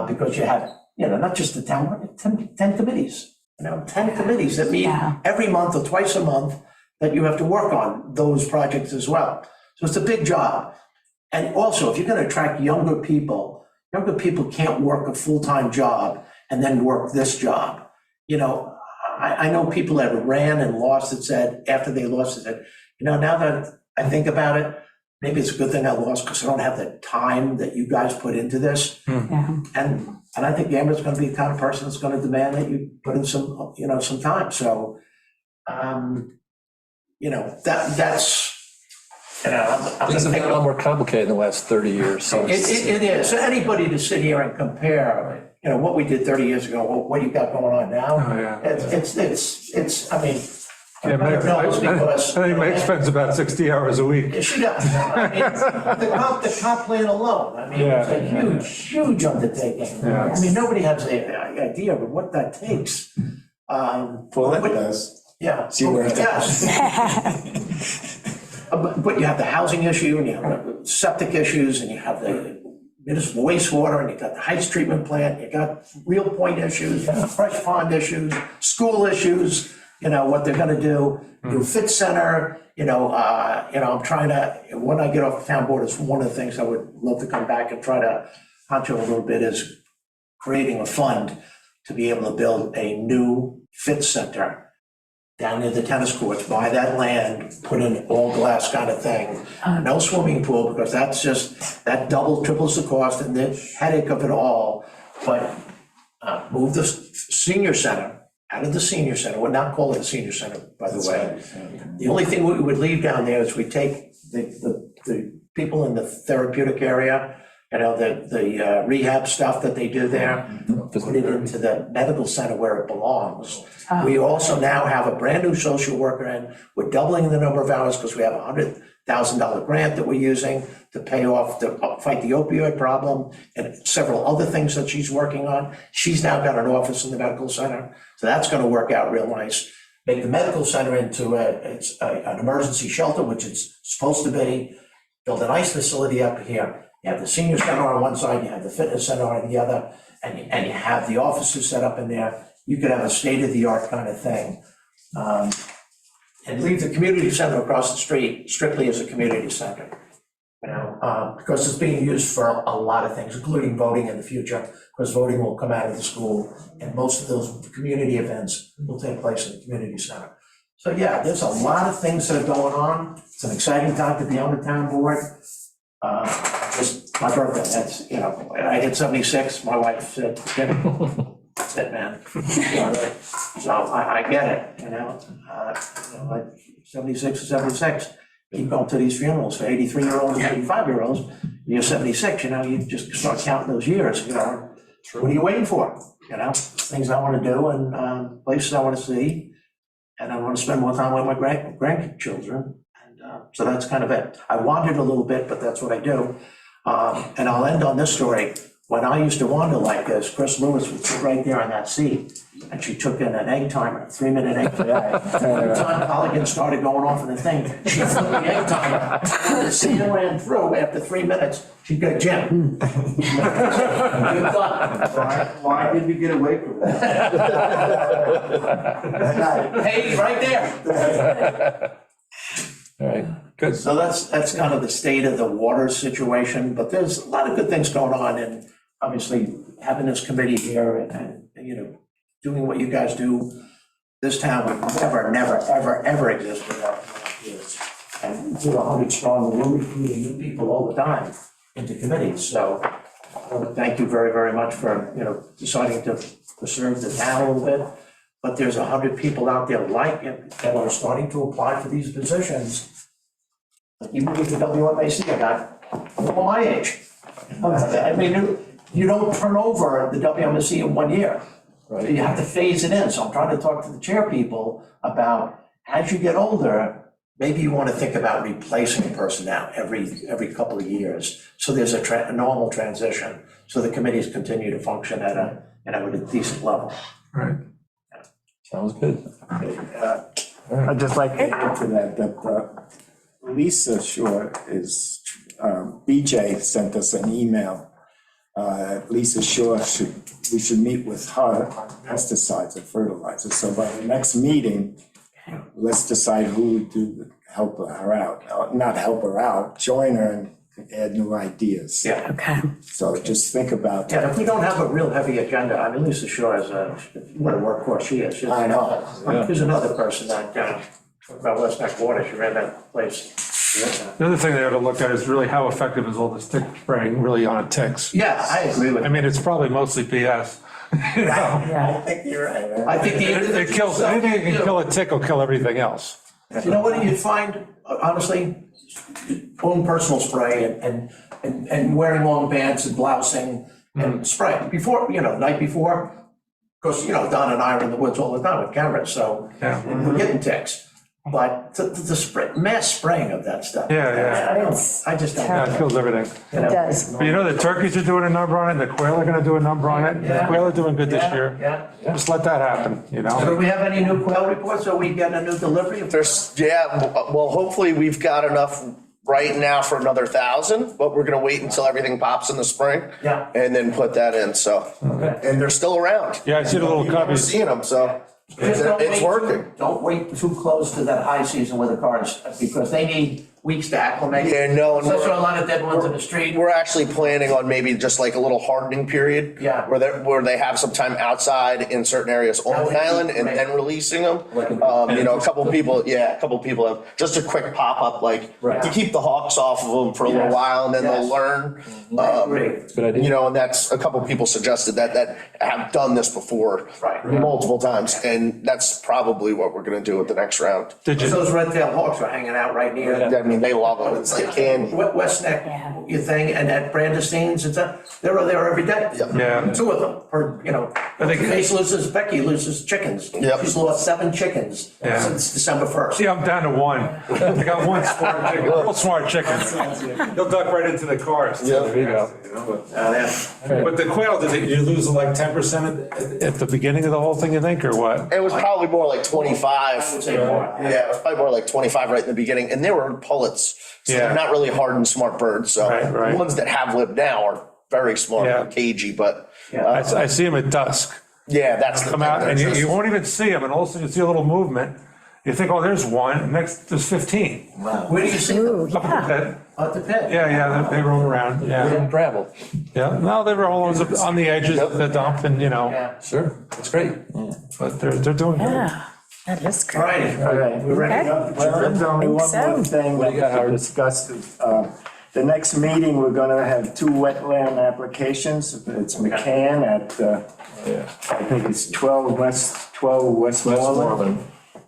because you have, not just the town, 10 committees, 10 committees that meet every month or twice a month that you have to work on those projects as well. So it's a big job. And also, if you're going to attract younger people can't work a full-time job and then work this job. I know people that ran and lost that said, after they lost it, said, now that I think about it, maybe it's a good thing I lost because I don't have the time that you guys put into this. Yeah. And I think Amber's going to be the kind of person that's going to demand that you put in some time. So, that's, Things have gotten a lot more complicated in the last 30 years. So it is. So anybody to sit here and compare, what we did 30 years ago, what you got going on now. Oh, yeah. It's, I mean. Yeah, I think Meg spends about 60 hours a week. She does. The comp plan alone, it's a huge undertaking. Yeah. Nobody has the idea of what that takes. Well, it does. Yeah. See where it Yes. But you have the housing issue, and you have the septic issues, and you have the municipal wastewater, and you got the Heights treatment plant, you got real point issues, fresh pond issues, school issues, what they're gonna do, new fit center, I'm trying to, when I get off the town board, it's one of the things I would love to come back and try to honcho a little bit is creating a fund to be able to build a new fit center down near the tennis courts, buy that land, put in all glass kind of thing. No swimming pool, because that's just, that double, triples the cost and the headache of it all. But move the senior center out of the senior center. We're not calling it a senior center, by the way. The only thing we would leave down there is we take the people in the therapeutic area, you know, the rehab stuff that they do there, put it into the medical center where it belongs. We also now have a brand new social worker in. We're doubling the number of hours because we have a $100,000 grant that we're using to pay off, to fight the opioid problem and several other things that she's working on. She's now got an office in the medical center, so that's going to work out real nice. Make the medical center into an emergency shelter, which it's supposed to be. Build a nice facility up here. You have the senior center on one side, you have the fitness center on the other, and you have the offices set up in there. You could have a state-of-the-art kind of thing. And leave the community center across the street strictly as a community center. You know, because it's being used for a lot of things, including voting in the future, because voting will come out of the school, and most of those community events will take place in the community center. So yeah, there's a lot of things that are going on. It's an exciting time to be on the town board. Just my birthday, that's, you know, I hit 76, my wife said, that's it, man. So I get it, you know, like 76 or 76, keep going to these funerals for 83-year-olds and 85-year-olds. You're 76, you know, you just start counting those years, you know. What are you waiting for? You know, things I want to do and places I want to see. And I want to spend more time with my grandchildren. And so that's kind of it. I wandered a little bit, but that's what I do. And I'll end on this story. When I used to wander like this, Chris Lewis would sit right there on that seat, and she took in an egg timer, 3-minute egg timer. Every time Colligan started going off in the thing, she flipped the egg timer. When the scene ran through, after 3 minutes, she'd go, Jim. You're done. Why did we get away from that? Hey, right there. All right, good. So that's kind of the state of the water situation, but there's a lot of good things going on, and obviously having this committee here and you know, doing what you guys do, this town would never exist without volunteers. And we're 100 strong, we're recruiting new people all the time into committees, so I want to thank you very, very much for, you know, deciding to serve the town a little bit. But there's 100 people out there like it that are starting to apply for these positions. Even with the WMAC, I got people my age. I mean, you don't turn over the WMAC in 1 year. Right. You have to phase it in. So I'm trying to talk to the chair people about, as you get older, maybe you want to think about replacing personnel every couple of years. So there's a normal transition. So the committees continue to function at a decent level. Right. Sounds good. I'd just like to add to that Lisa Shore is, BJ sent us an email. Lisa Shore we should meet with her on pesticides and fertilizers. So by the next meeting, let's decide who to help her out. Not help her out, join her and add new ideas. Yeah. Okay. So just think about that. Yeah, if we don't have a real heavy agenda, I mean, Lisa Shore is what a workhorse she is. I know. There's another person that, about West Neck Water, she ran that place. The other thing they ought to look at is really how effective is all this tick spraying really on ticks? Yeah, I agree with I you. mean, it's probably mostly BS. You know? I think you're right. I think It kills, anything that can kill a tick will kill everything else. You know what you'd find, honestly, own personal spray and wearing long pants and blousing and spraying before, you know, the night before. Because, you know, Don and I are in the woods all the time with cameras, so we're getting ticks. But the mass spraying of that stuff. Yeah. I just don't. Yeah, it kills everything. You know? It does. But you know, the turkeys are doing a number on it, the quail are gonna do a number on it, the Yeah. quail are doing good this Yeah, year. yeah. Just let that happen, you So do know? we have any new quail reports, or we get a new delivery? Well, hopefully we've got enough right now for another 1,000, but we're gonna wait until everything pops in the spring. Yeah. And then put that in, so. And they're still around. Yeah, I see the little People are cubbies. seeing them, so Just don't it's wait working. Don't wait too close to that high season with the cars, because they need weeks to acclimate. Yeah, no, and Especially a lot of dead ones in the street. We're actually planning on maybe just like a little hardening period. Yeah. Where they have some time outside in certain areas on the island and then releasing them. You know, a couple people have just a quick pop-up, like to keep the hawks off of them for a little while and then they'll learn. Good idea. You know, and that's, a couple people suggested that have done this before. Right. Multiple times, and that's probably what we're gonna do with the next round. Did you, Those red-tailed hawks are hanging out right near I mean, they love them, it's like candy. West Neck, your thing, and at Brandestine's, they're there every day. Yeah. Two of them, or, you know, I think- Case loses, Becky loses chickens. Yep. She's lost 7 chickens Yeah. since December 1st. see, I'm down to one. I got one smart chicken, little smart chicken. He'll duck right into the cars. There you go. But the quail, did you lose like 10% at the beginning of the whole thing, you think, or what? It was probably more like 25. I would say more. Yeah, it was probably more like 25 right in the beginning, and they were pullets, so Yeah. they're not really hardened smart birds. So Right. the ones that have lived now are very smart, Yeah. cagey, but I see them at dusk. yeah, that's the Come thing. out and There's you this- won't even see them, and all of a sudden you see a little movement. You think, oh, there's one, and next there's 15. Where do you see them? Up at the pit. At the pit? Yeah, they roam around, yeah. And gravel. Yeah, no, they roll on the edges of the dump and, you know, Yeah. Sure, that's great. but they're doing good. Yeah, that is All great. righty. All right. We're ready to go? Well, there's only Think one so. more thing What do you got, that we Howard? discussed. The next meeting, we're gonna have 2 wetland applications. It's McCann at, I think it's 12 Westmoreland.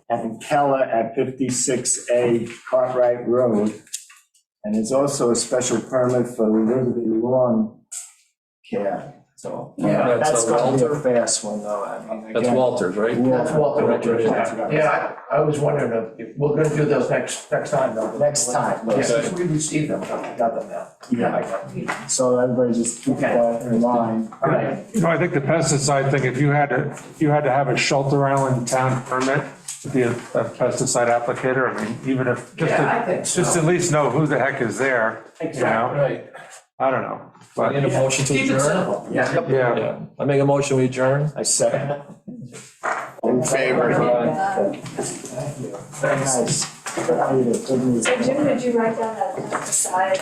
And Keller at 56A Cartwright Road. And there's also a special permit for Liberty Lawn Care. So Yeah, that's that's gonna be a Walter. fast one though. I mean, That's again, Walters, right? That's Walter Richards. Right. Yeah, I was wondering if, we're gonna do those next time, though. Next time. Yeah, since we received them, I got them now. Yeah. So everybody just keep that in mind. All right. You know, I think the pesticide thing, if you had to have a Shelter Island town permit to be a pesticide applicator, I mean, even if, Yeah, I think so. just at least know who the heck is there, you Exactly. know? Right. I don't know, I need but, a motion to Keep it adjourn. simple. Yeah. yeah. Yeah, I make a motion, we adjourn. I second it. In favor. Very nice. Good meeting. So Jim, did you write down that pesticide